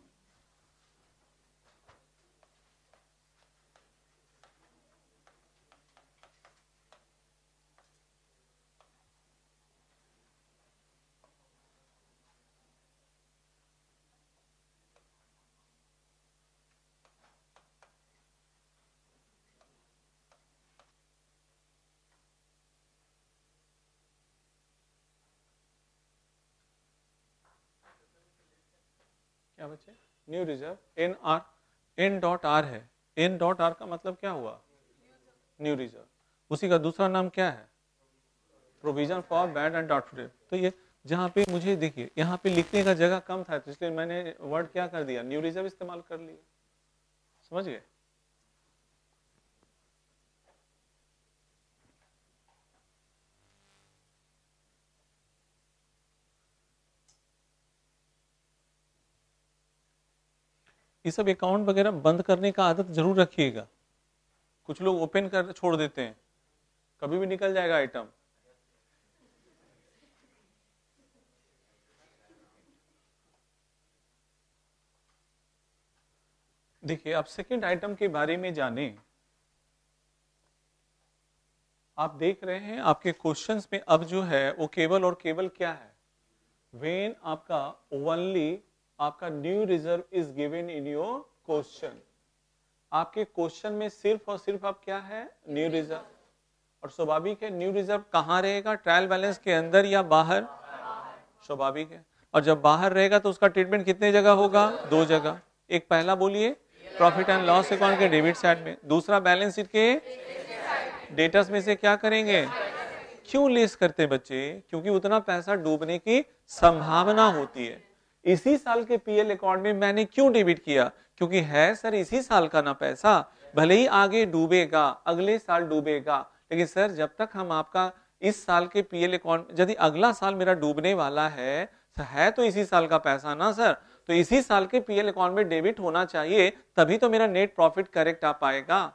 क्या बचे? New reserve, N R, N dot R है। एन डॉट आर का मतलब क्या हुआ? New reserve. उसी का दूसरा नाम क्या है? Provision for bad and doctorate. तो ये जहां पे मुझे देखिए यहाँ पे लिखने का जगह कम था, तो इसलिए मैंने वर्ड क्या कर दिया? न्यू रिजर्व इस्तेमाल कर लिया। समझ गए? ये सब अकाउंट वगैरह बंद करने का आदत जरूर रखिएगा। कुछ लोग ओपन कर छोड़ देते हैं, कभी भी निकल जाएगा आइटम। देखिए, आप सेकंड आइटम के बारे में जाने। आप देख रहे हैं आपके क्वेश्चंस में अब जो है वो केवल और केवल क्या है? व्हेन आपका ओनली आपका new reserve is given in your question. आपके क्वेश्चन में सिर्फ और सिर्फ आप क्या है? New reserve. और स्वाभाविक है न्यू रिजर्व कहां रहेगा? ट्रायल बैलेंस के अंदर या बाहर? स्वाभाविक है। और जब बाहर रहेगा तो उसका ट्रीटमेंट कितने जगह होगा? दो जगह। एक पहला बोलिए प्रॉफिट एंड लॉस अकाउंट के डेबिट साइड में, दूसरा बैलेंस शीट के डेटर्स में से क्या करेंगे? क्यों लेस करते बच्चे? क्योंकि उतना पैसा डूबने की संभावना होती है। इसी साल के पीएल अकाउंट में मैंने क्यों डेबिट किया? क्योंकि है सर इसी साल का ना पैसा, भले ही आगे डूबेगा, अगले साल डूबेगा, लेकिन सर जब तक हम आपका इस साल के पीएल अकाउंट, यदि अगला साल मेरा डूबने वाला है तो इसी साल का पैसा ना सर, तो इसी साल के पीएल अकाउंट में डेबिट होना चाहिए, तभी तो मेरा नेट प्रॉफिट करेक्ट आ पाएगा।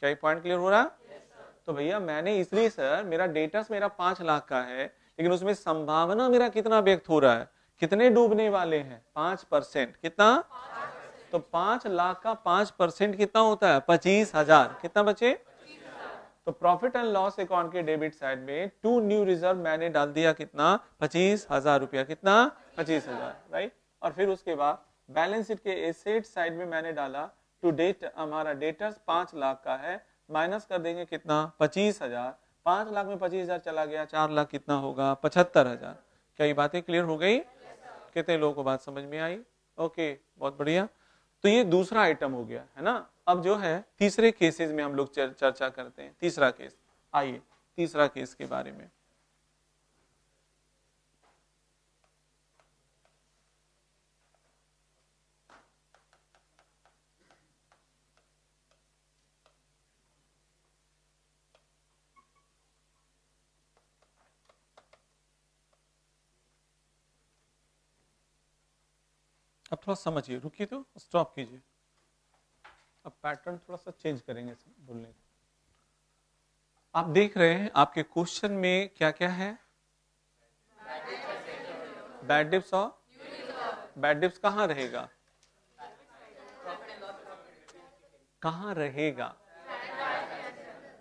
क्या ये पॉइंट क्लियर हो रहा है? तो भैया मैंने इसलिए सर मेरा डेटर्स मेरा 5 लाख का है, लेकिन उसमें संभावना मेरा कितना व्यक्त हो रहा है, कितने डूबने वाले हैं, 5%। कितना? तो 5 लाख का 5% कितना होता है, 25,000। कितना बचे? तो प्रॉफिट एंड लॉस अकाउंट के डेबिट साइड में टू न्यू रिजर्व मैंने डाल दिया कितना, 25,000 रुपया। कितना? 25,000, राइट। और फिर उसके बाद बैलेंस शीट के एसेट साइड में मैंने डाला टू डेट, हमारा डेटर्स 5 लाख का है, माइनस कर देंगे कितना, 25,000। 5 लाख में 25,000 चला गया, 4 लाख कितना होगा, 75,000। क्या ये बातें क्लियर हो गई? कितने लोगों को बात समझ में आई? ओके, बहुत बढ़िया। तो ये दूसरा आइटम हो गया है ना। अब जो है तीसरे केसेस में हम लोग चर्चा करते हैं। तीसरा केस, आइए तीसरा केस के बारे में। अब थोड़ा समझिए, रुकिए तो स्टॉप कीजिए। अब पैटर्न थोड़ा सा चेंज करेंगे बोलने का। आप देख रहे हैं आपके क्वेश्चन में क्या क्या है, बैड डिप्स और बैड डिप्स कहाँ रहेगा, कहाँ रहेगा,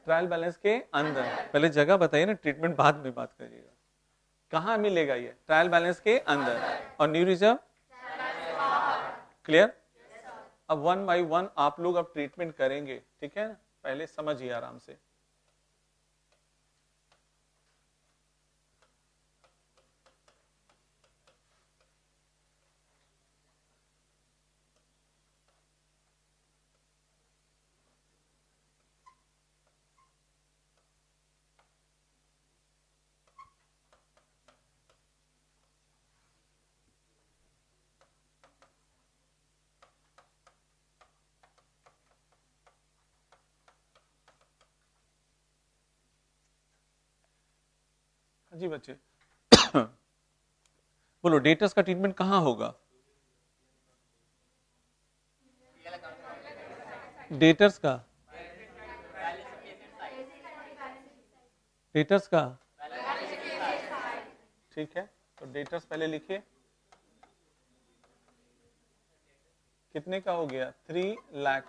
ट्रायल बैलेंस के अंदर। पहले जगह बताइए ना, ट्रीटमेंट बाद में बात करिएगा। कहाँ मिलेगा ये, ट्रायल बैलेंस के अंदर। और न्यू रिजर्व, क्लियर। अब 1 बाई 1 आप लोग अब ट्रीटमेंट करेंगे, ठीक है ना, पहले समझिए आराम से। जी बच्चे बोलो, डेटर्स का ट्रीटमेंट कहाँ होगा, डेटर्स का, डेटर्स का, ठीक है। तो डेटर्स पहले लिखिए, कितने का हो गया, 3 लाख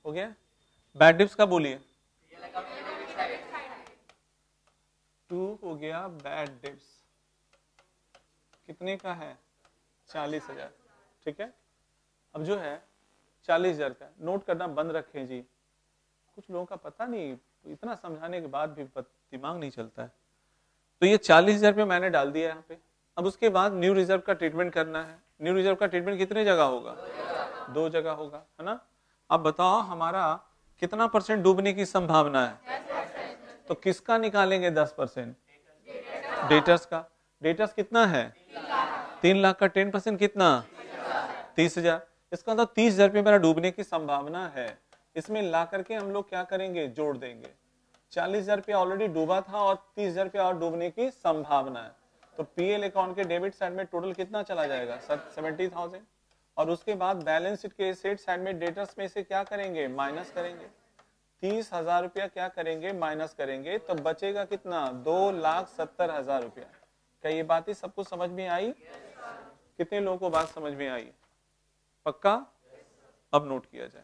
हो गया। बैड डिप्स का बोलिए, 2 हो गया बैड डिप्स, कितने का है, 40,000, ठीक है। अब जो है 40,000 का नोट करना बंद रखें जी, कुछ लोगों का पता नहीं, इतना समझाने के बाद भी दिमाग नहीं चलता है। तो ये 40,000 रुपये मैंने डाल दिया यहाँ पे। अब उसके बाद न्यू रिजर्व का ट्रीटमेंट करना है। न्यू रिजर्व का ट्रीटमेंट कितने जगह होगा, 2 जगह होगा, है ना। अब बताओ हमारा कितना % डूबने की संभावना है, तो किसका निकालेंगे, 10%, डेटर्स का। डेटर्स कितना है, 3 लाख का 10% कितना, 30,000। इसका मतलब 30,000 रुपये मेरा डूबने की संभावना है। इसमें ला करके हम लोग क्या करेंगे, जोड़ देंगे। 40,000 रुपया ऑलरेडी डूबा था और 30,000 रुपया और डूबने की संभावना है। तो पीएल अकाउंट के डेबिट साइड में टोटल कितना चला जाएगा, 70,000। और उसके बाद बैलेंस शीट के एसेट साइड में डेटर्स में से क्या करेंगे, माइनस करेंगे। 30,000 रुपया क्या करेंगे, माइनस करेंगे, तो बचेगा कितना, 2,70,000 रुपया। क्या ये बातें सबको समझ में आई? कितने लोगों को बात समझ में आई? पक्का? अब नोट किया जाए।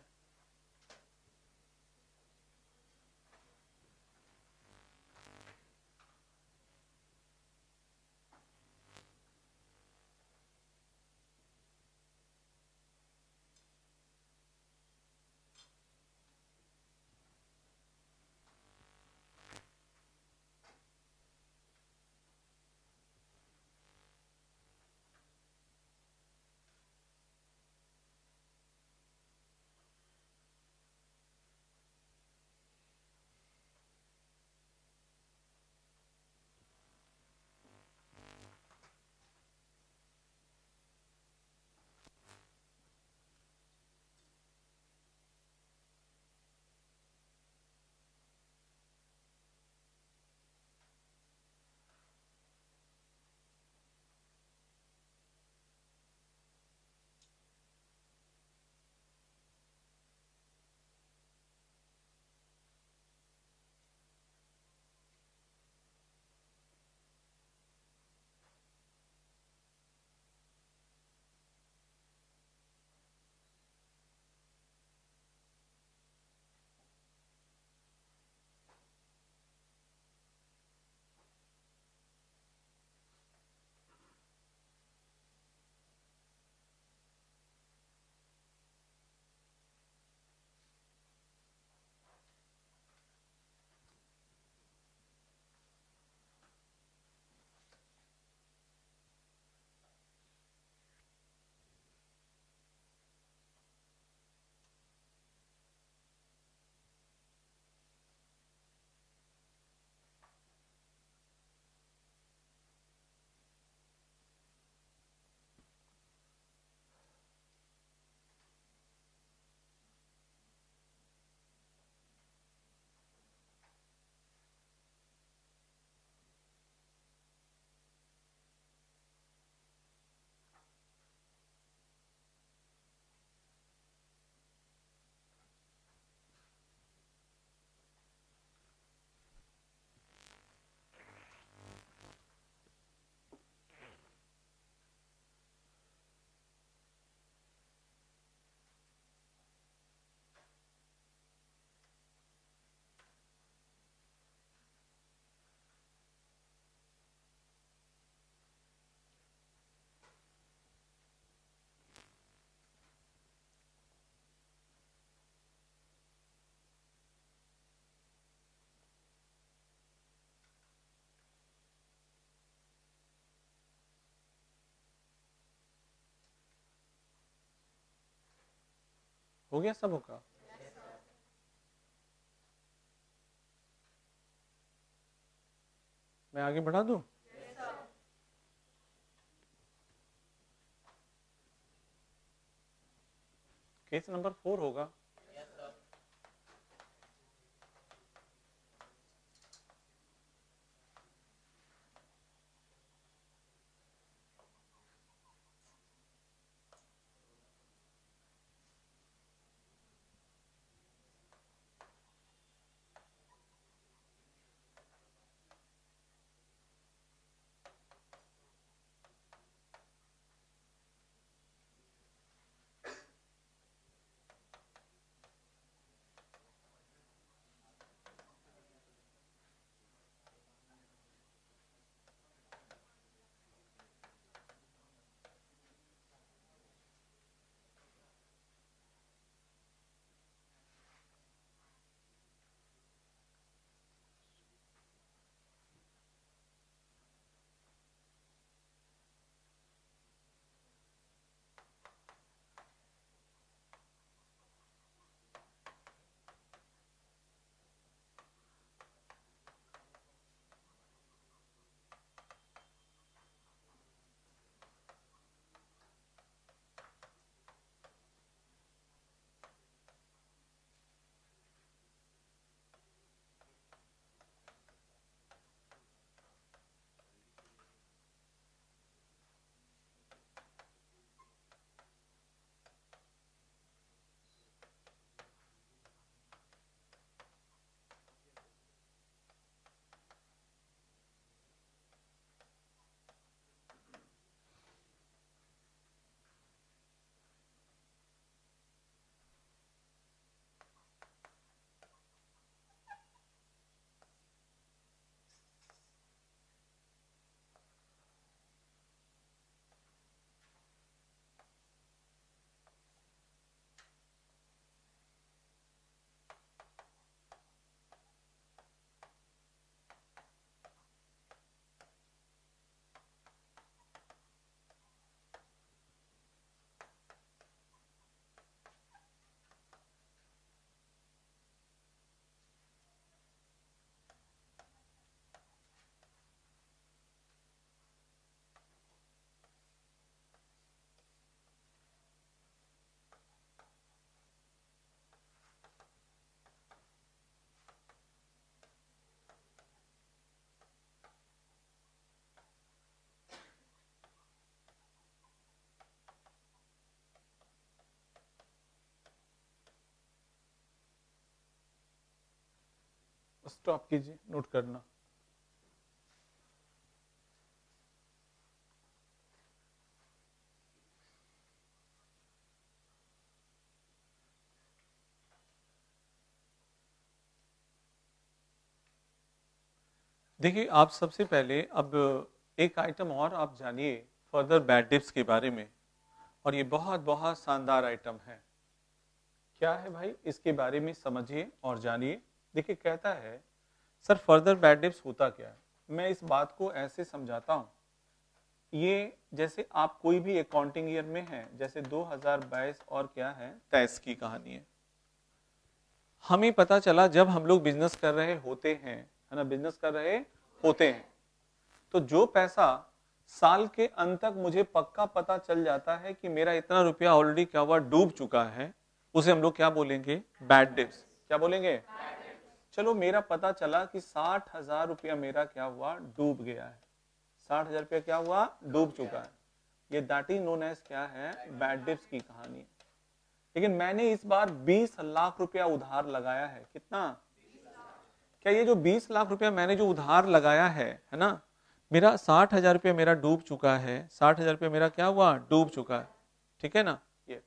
हो गया सब होगा? मैं आगे बढ़ा दूं? केस नंबर 4 होगा। स्टॉप कीजिए, नोट करना। देखिए, आप सबसे पहले अब एक आइटम और आप जानिए फर्दर बैड डिप्स के बारे में, और ये बहुत बहुत शानदार आइटम है। क्या है भाई, इसके बारे में समझिए और जानिए। देखिए, कहता है सर फर्दर बैड डिप्स होता क्या है। मैं इस बात को ऐसे समझाता हूँ, ये जैसे आप कोई भी अकाउंटिंग ईयर में है, जैसे 2022 और क्या है 23 की कहानी है। हमें पता चला जब हम लोग बिजनेस कर रहे होते हैं, है ना, बिजनेस कर रहे होते हैं, तो जो पैसा साल के अंत तक मुझे पक्का पता चल जाता है कि मेरा इतना रुपया ऑलरेडी क्या हुआ, डूब चुका है, उसे हम लोग क्या बोलेंगे, बैड डिप्स। क्या बोलेंगे? चलो, मेरा पता चला कि 60,000 रुपया मेरा क्या हुआ, डूब गया है। 60,000 रुपया क्या हुआ, डूब चुका है। ये दैट इज नोन एज क्या है, बैड डिप्स की कहानी। लेकिन मैंने इस बार 20 लाख रुपया उधार लगाया है। कितना? क्या ये जो 20 लाख रुपया मैंने जो उधार लगाया है ना, मेरा 60,000 रुपया मेरा डूब चुका है। 60,000 रुपया मेरा क्या हुआ, डूब चुका है। ठीक है ना? ये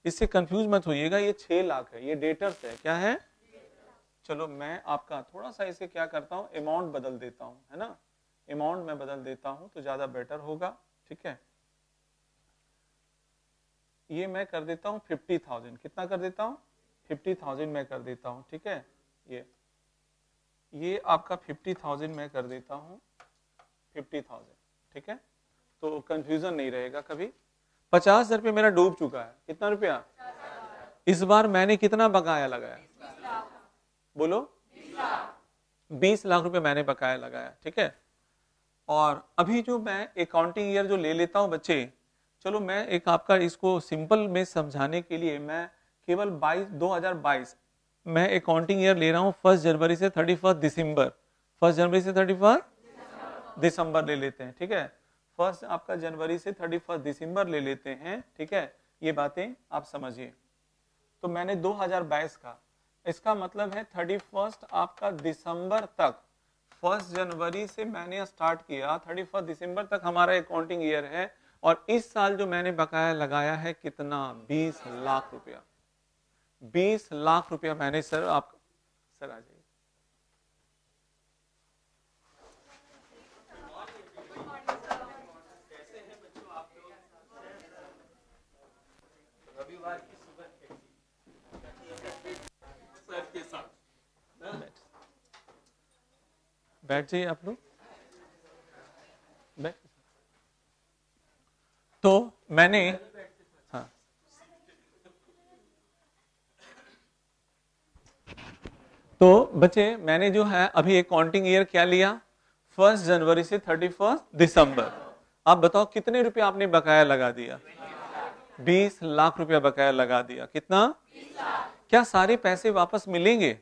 इससे कंफ्यूज मत होइएगा, ये 6 लाख है, ये डेटर्स है। क्या है? चलो, मैं आपका थोड़ा सा इसे क्या करता हूँ, अमाउंट बदल देता हूँ, है ना, अमाउंट में बदल देता हूँ तो ज्यादा बेटर होगा। ठीक है, ये मैं कर देता हूँ 50,000। कितना कर देता हूँ? 50,000 मैं कर देता हूँ। ठीक है, ये आपका 50,000 मैं कर देता हूँ, 50,000। ठीक है, तो कंफ्यूजन नहीं रहेगा कभी। 50,000 रुपया मेरा डूब चुका है। कितना रुपया? इस बार मैंने कितना बकाया लगाया? बोलो 20 लाख रुपए मैंने बकाया लगाया, ठीक है। और अभी जो मैं अकाउंटिंग ईयर जो ले लेता हूं बच्चे, चलो मैं एक आपका इसको सिंपल में समझाने के लिए मैं केवल 2022 मैं अकाउंटिंग ईयर ले रहा हूं 1 जनवरी से 31 दिसंबर, 1 जनवरी से 31 दिसंबर ले लेते हैं, ठीक है। फर्स्ट आपका जनवरी से 31 दिसंबर ले लेते हैं, ठीक है। ये बातें आप समझिए। तो मैंने 2022 का, इसका मतलब है 31 आपका दिसंबर तक, 1 जनवरी से मैंने स्टार्ट किया, 31 दिसंबर तक हमारा अकाउंटिंग ईयर है। और इस साल जो मैंने बकाया लगाया है कितना? 20 लाख रुपया। 20 लाख रुपया मैंने सर आप सर आ जाइए। रविवार की सुबह सर के साथ बैठ जाइए आप लोग, बैठ। तो मैंने हाँ तो बच्चे मैंने जो है अभी अकाउंटिंग ईयर क्या लिया? 1 जनवरी से 31 दिसंबर। आप बताओ कितने रुपए आपने बकाया लगा दिया? 20 लाख रुपया बकाया लगा दिया। कितना? 20 लाख। क्या सारे पैसे वापस मिलेंगे?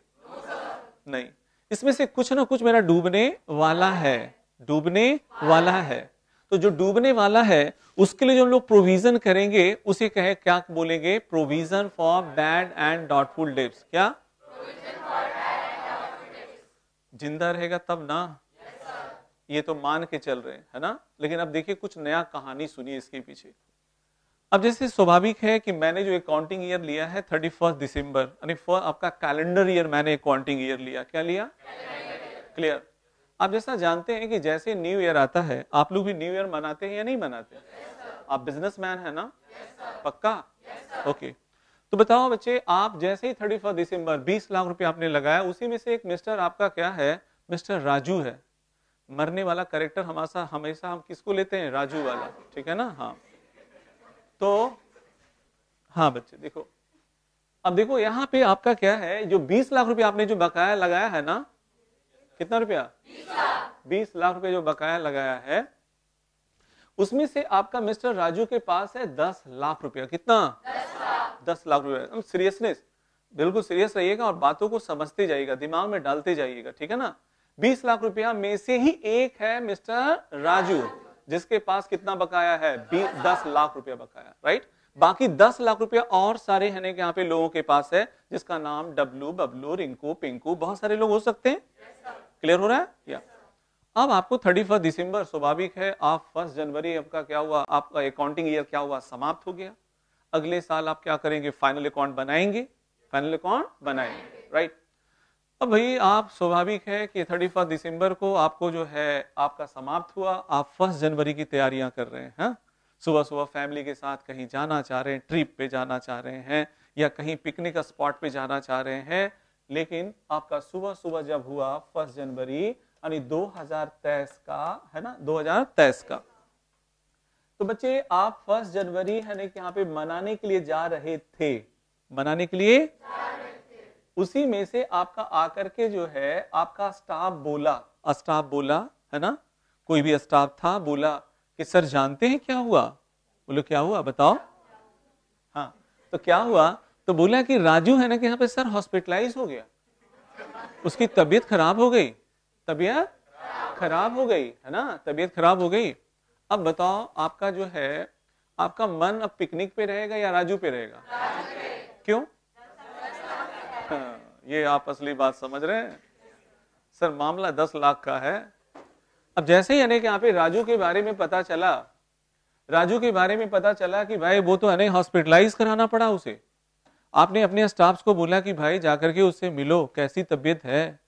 नहीं, इसमें से कुछ ना कुछ मेरा डूबने वाला है, डूबने वाला है। तो जो डूबने वाला है उसके लिए जो हम लोग प्रोविजन करेंगे उसे कहे क्या बोलेंगे? Provision for bad and doubtful debts. क्या? जिंदा रहेगा तब ना। ये तो मान के चल रहे हैं, है ना। लेकिन अब देखिए कुछ नया कहानी सुनिए इसके पीछे। अब जैसे स्वाभाविक है कि मैंने जो अकाउंटिंग ईयर लिया है 31 दिसंबर, यानी आपका कैलेंडर ईयर मैंने अकाउंटिंग ईयर लिया। क्या लिया? क्लियर। आप जैसा जानते हैं कि जैसे न्यू ईयर आता है, आप लोग भी न्यू ईयर मनाते हैं या नहीं मनाते? आप बिजनेसमैन है ना? पक्का? ओके। तो बताओ बच्चे, आप जैसे ही 31 दिसंबर 20 लाख रुपए आपने लगाया, उसी में से एक मिस्टर आपका क्या है? मिस्टर राजू है। मरने वाला कैरेक्टर हमेशा हम किसको लेते हैं? राजू वाला, ठीक है ना। हाँ, तो हाँ बच्चे देखो, अब देखो यहाँ पे आपका क्या है, जो 20 लाख रुपए आपने जो बकाया लगाया है ना, कितना रुपया? 20 लाख रुपए जो बकाया लगाया है, उसमें से आपका मिस्टर राजू के पास है 10 लाख रुपया। कितना? 10 लाख रुपया। सीरियसनेस, बिल्कुल सीरियस रहिएगा और बातों को समझते जाइएगा, दिमाग में डालते जाइएगा, ठीक है ना। 20 लाख रुपया में से ही एक है मिस्टर राजू, जिसके पास कितना बकाया है? 10 लाख रुपया बकाया, राइट। बाकी 10 लाख रुपया और सारे है यहाँ पे लोगों के पास है, जिसका नाम डब्लू, बबलू, रिंकू, पिंकू, बहुत सारे लोग हो सकते हैं। क्लियर हो रहा है? या अब आपको 31 दिसंबर स्वाभाविक है, आप 1 जनवरी आपका क्या हुआ? आपका अकाउंटिंग ईयर क्या हुआ? समाप्त हो गया। अगले साल आप क्या करेंगे? फाइनल अकाउंट बनाएंगे, फाइनल अकाउंट बनाएंगे, राइट। अब भाई आप स्वाभाविक है कि 31 दिसंबर को आपको जो है आपका समाप्त हुआ, आप 1 जनवरी की तैयारियां कर रहे हैं। सुबह सुबह फैमिली के साथ कहीं जाना चाह रहे हैं, ट्रिप पे जाना चाह रहे हैं, या कहीं पिकनिक स्पॉट पे जाना चाह रहे हैं। लेकिन आपका सुबह सुबह जब हुआ 1 जनवरी यानी 2023 का, है ना, 2023 का, तो बच्चे आप 1 जनवरी है ना यहाँ पे मनाने के लिए जा रहे थे, मनाने के लिए उसी में से आपका आकर के जो है आपका स्टाफ बोला, है ना, कोई भी स्टाफ था, बोला कि सर जानते हैं क्या हुआ? बोलो क्या हुआ बताओ। हाँ, तो क्या हुआ? तो बोला कि राजू है ना कि यहाँ पे सर हॉस्पिटलाइज हो गया, उसकी तबीयत खराब हो गई, तबीयत खराब हो गई, है ना, तबीयत खराब हो गई। अब बताओ आपका जो है आपका मन अब पिकनिक पे रहेगा या राजू पे रहेगा? क्यों? ये आप असली बात समझ रहे हैं। सर मामला 10 लाख का है। अब जैसे ही अनेक यहाँ पे राजू के बारे में पता चला, कि भाई वो तो अनेक हॉस्पिटलाइज कराना पड़ा उसे। आपने अपने स्टाफ को बोला कि भाई जाकर के उससे मिलो, कैसी तबीयत है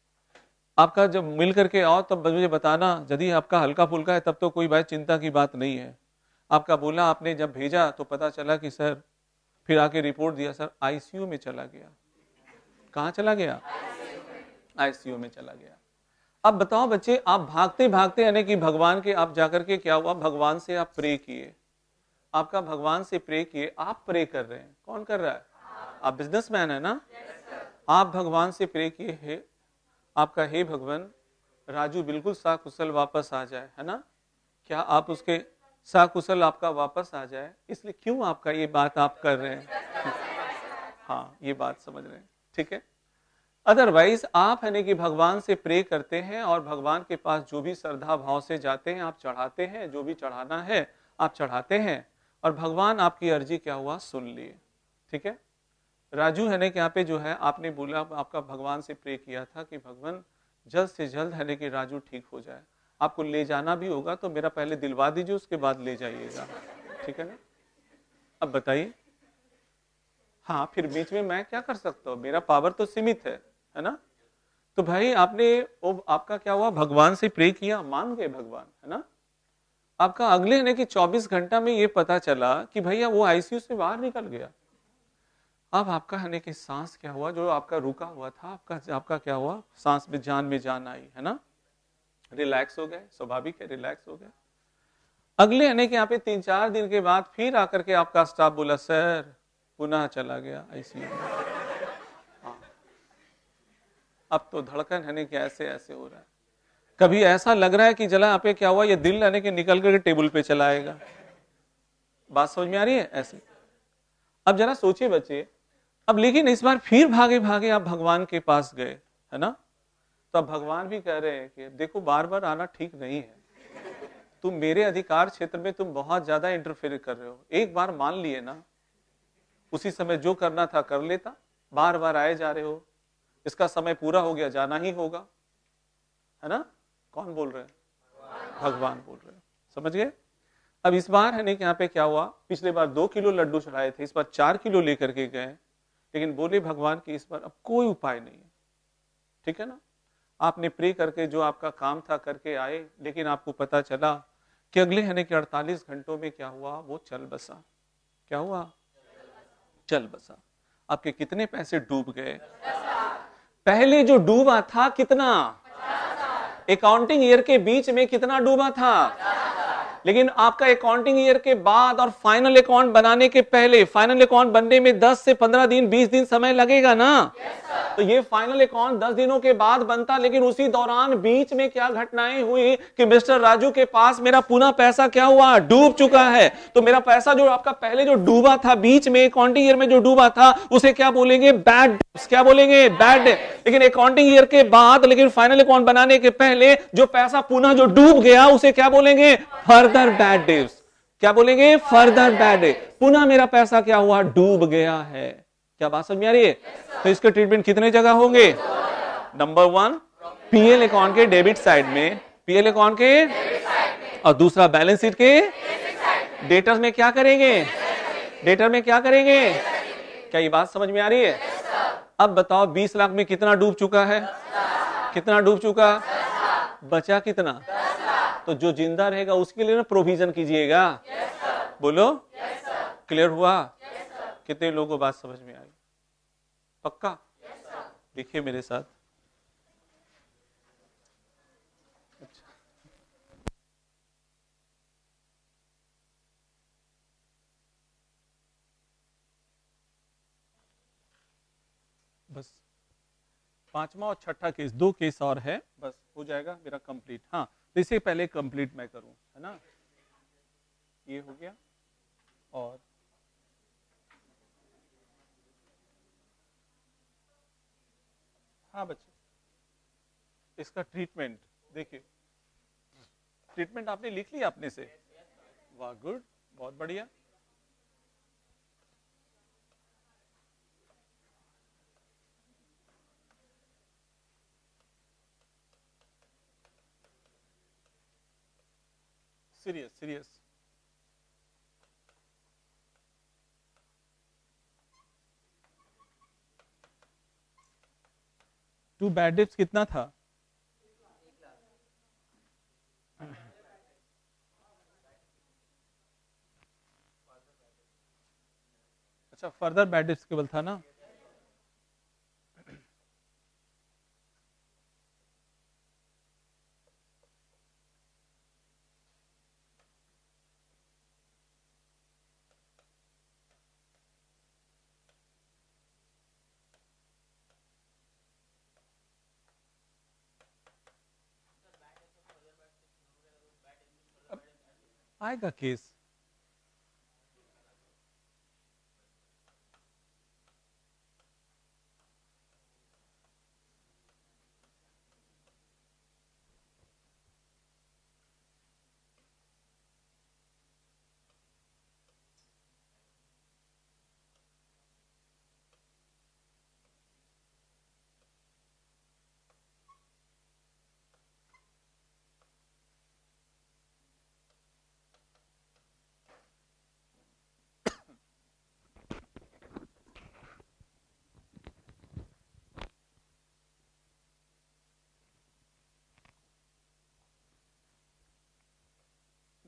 आपका, जब मिल करके आओ तब मुझे बताना, यदि आपका हल्का फुल्का है तब तो कोई भाई चिंता की बात नहीं है। आपका बोला, आपने जब भेजा तो पता चला कि सर, फिर आके रिपोर्ट दिया सर आईसीयू में चला गया। कहाँ चला गया? आईसीयू में चला गया। अब बताओ बच्चे, आप भागते भागते यानी कि भगवान के आप जाकर के क्या हुआ? भगवान से आप प्रे किए, आपका भगवान से प्रे किए, आप प्रे कर रहे हैं। कौन कर रहा है? आप बिजनेसमैन है ना? आप भगवान से प्रे किए है आपका हे भगवान राजू बिल्कुल साकुशल वापस आ जाए, है ना? क्या आप उसके साकुशल आपका वापस आ जाए, इसलिए क्यों आपका ये बात आप कर रहे हैं? हाँ, ये बात समझ रहे हैं, ठीक है। अदरवाइज आप है ना कि भगवान से प्रे करते हैं और भगवान के पास जो भी श्रद्धा भाव से जाते हैं आप चढ़ाते हैं, जो भी चढ़ाना है आप चढ़ाते हैं और भगवान आपकी अर्जी क्या हुआ सुन लिए, ठीक है। राजू है ना कि यहाँ पे जो है आपने बोला आपका भगवान से प्रे किया था कि भगवान जल्द से जल्द है ना कि राजू ठीक हो जाए, आपको ले जाना भी होगा तो मेरा पहले दिलवा दीजिए उसके बाद ले जाइएगा, ठीक है ना। अब बताइए, हाँ फिर बीच में मैं क्या कर सकता हूँ, मेरा पावर तो सीमित है ना। तो भाई आपने आपका क्या हुआ, भगवान से प्रे किया, मान गए भगवान, है ना। आपका अगले है कि 24 घंटा में ये पता चला कि भैया वो आईसीयू से बाहर निकल गया। अब आपका है कि सांस क्या हुआ, जो आपका रुका हुआ था आपका क्या हुआ, सांस में जान आई, है ना। रिलैक्स हो गए, स्वाभाविक है रिलैक्स हो गए। अगले है कि यहाँ पे 3-4 दिन के बाद फिर आकर के आपका स्टाफ बोला सर पुनः चला गया आईसीयू में। हाँ। अब तो धड़कन है कि ऐसे ऐसे हो रहा है, कभी ऐसा लग रहा है कि जला यहाँ पे क्या हुआ, ये दिल है कि निकल करके टेबल पे चला आएगा। बात समझ में आ रही है ऐसे। अब जरा सोचिए बच्चे, अब लेकिन इस बार फिर भागे भागे आप भगवान के पास गए, है ना। तो अब भगवान भी कह रहे हैं कि देखो बार बार आना ठीक नहीं है, तुम मेरे अधिकार क्षेत्र में तुम बहुत ज्यादा इंटरफेयर कर रहे हो, एक बार मान लिए ना, उसी समय जो करना था कर लेता, बार बार आए जा रहे हो, इसका समय पूरा हो गया जाना ही होगा, है ना। कौन बोल रहे हैं, भगवान बोल रहे हैं, समझ गए। अब इस बार है नहीं कि यहाँ पे क्या हुआ, पिछले बार 2 किलो लड्डू चढ़ाए थे, इस बार 4 किलो लेकर के गए, लेकिन बोले भगवान की इस बार अब कोई उपाय नहीं है, ठीक है ना। आपने प्रे करके जो आपका काम था करके आए, लेकिन आपको पता चला कि अगले है कि 48 घंटों में क्या हुआ, वो चल बसा। क्या हुआ, चल बसा। आपके कितने पैसे डूब गए, पहले जो डूबा था कितना, अकाउंटिंग ईयर के बीच में कितना डूबा था, लेकिन आपका अकाउंटिंग ईयर के बाद और फाइनल अकाउंट बनाने के पहले, फाइनल अकाउंट बनने में 10 से 15 दिन 20 दिन समय लगेगा ना। तो ये फाइनल अकाउंट 10 दिनों के बाद बनता, लेकिन उसी दौरान बीच में क्या घटनाएं हुई कि मिस्टर राजू के पास मेरा पुनः पैसा क्या हुआ, डूब चुका है। तो मेरा पैसा जो आपका पहले जो डूबा था बीच में अकाउंटिंग ईयर में जो डूबा था उसे क्या बोलेंगे, बैड डेट्स। क्या बोलेंगे, बैड डेट। लेकिन अकाउंटिंग ईयर के बाद, लेकिन फाइनल अकाउंट बनाने के पहले जो पैसा पुनः जो डूब गया उसे क्या बोलेंगे, फर्दर बैड डेट्स। क्या बोलेंगे, फर्दर बैड डेट। पुनः मेरा पैसा क्या हुआ, डूब गया है। क्या बात समझ में आ रही है। तो इसके ट्रीटमेंट कितने जगह होंगे, नंबर 1 पीएल अकाउंट के डेबिट साइड में, पीएल अकाउंट के, और दूसरा बैलेंस शीट के डेटर्स में क्या करेंगे, डेटर में क्या करेंगे। क्या ये बात समझ में आ रही है। अब बताओ 20 लाख में कितना डूब चुका है, कितना डूब चुका, बचा कितना। तो जो जिंदा रहेगा उसके लिए ना प्रोविजन कीजिएगा। बोलो, क्लियर हुआ। कितने लोगों को बात समझ में आई, पक्का। देखिए मेरे साथ, अच्छा। बस 5वां और 6ठा केस, 2 केस और है, बस हो जाएगा मेरा कंप्लीट। हाँ तो इससे पहले कंप्लीट मैं करूं, है ना। ये हो गया, और हाँ बच्चे, इसका ट्रीटमेंट देखिए, ट्रीटमेंट आपने लिख लिया अपने से, वाह गुड, बहुत बढ़िया। Serious serious, to bad debts कितना था, अच्छा फर्दर बैड डेट्स केवल था ना। आएगा केस।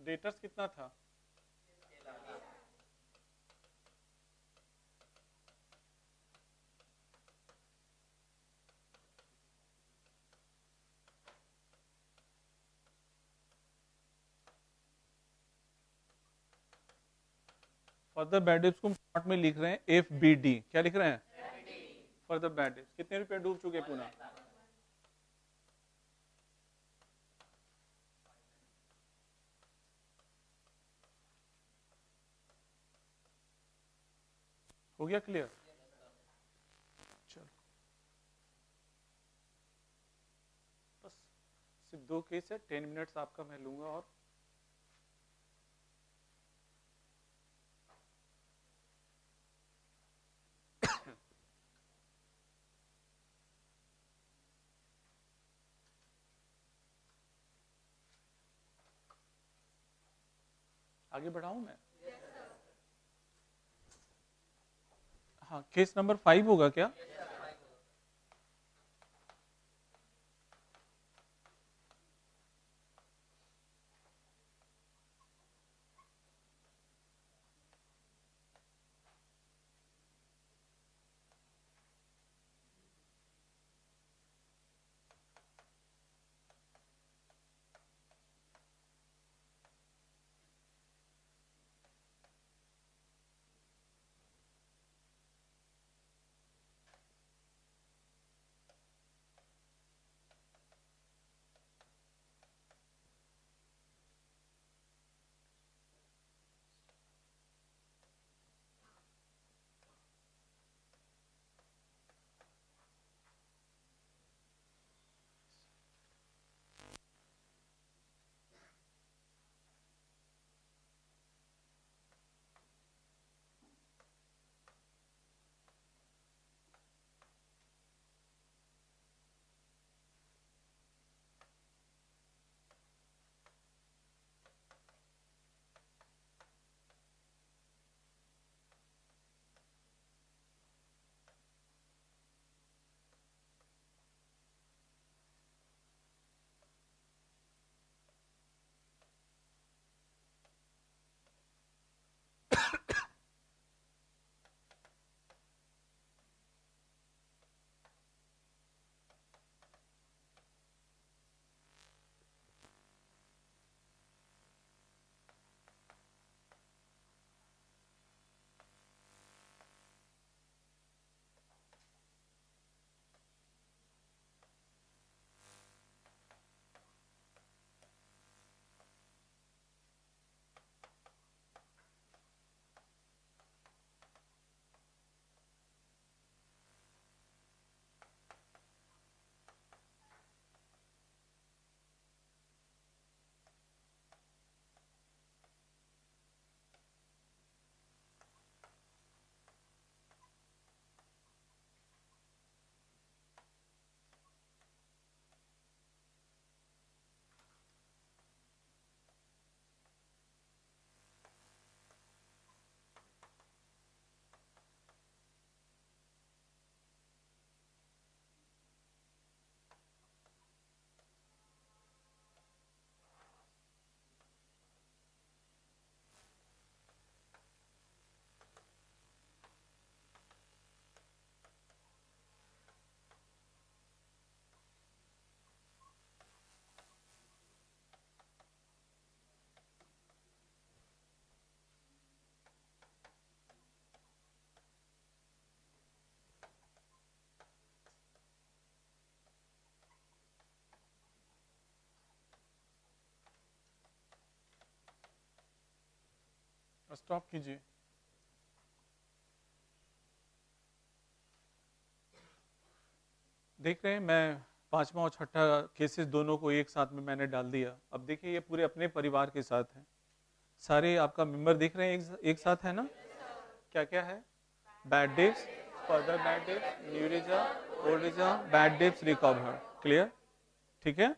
डेटर्स कितना था? फर्दर बैड डेब्ट्स को शॉर्ट में लिख रहे हैं एफ बी डी। क्या लिख रहे हैं? Further bad debts. कितने रुपए डूब चुके पुनः? हो गया क्लियर? चलो बस सिर्फ 2 केस है, 10 मिनट्स आपका मैं लूंगा और आगे बढ़ाऊं मैं? हाँ, केस नंबर 5 होगा क्या? स्टॉप कीजिए। देख रहे हैं, मैं पांचवा और छठा केसेस दोनों को एक साथ में मैंने डाल दिया। अब देखिए ये पूरे अपने परिवार के साथ हैं, सारे आपका मेंबर दिख रहे हैं एक साथ है ना। क्या क्या है? Bad dips, further bad dips, new reserve, old reserve, bad dips, recover. Clear? ठीक है।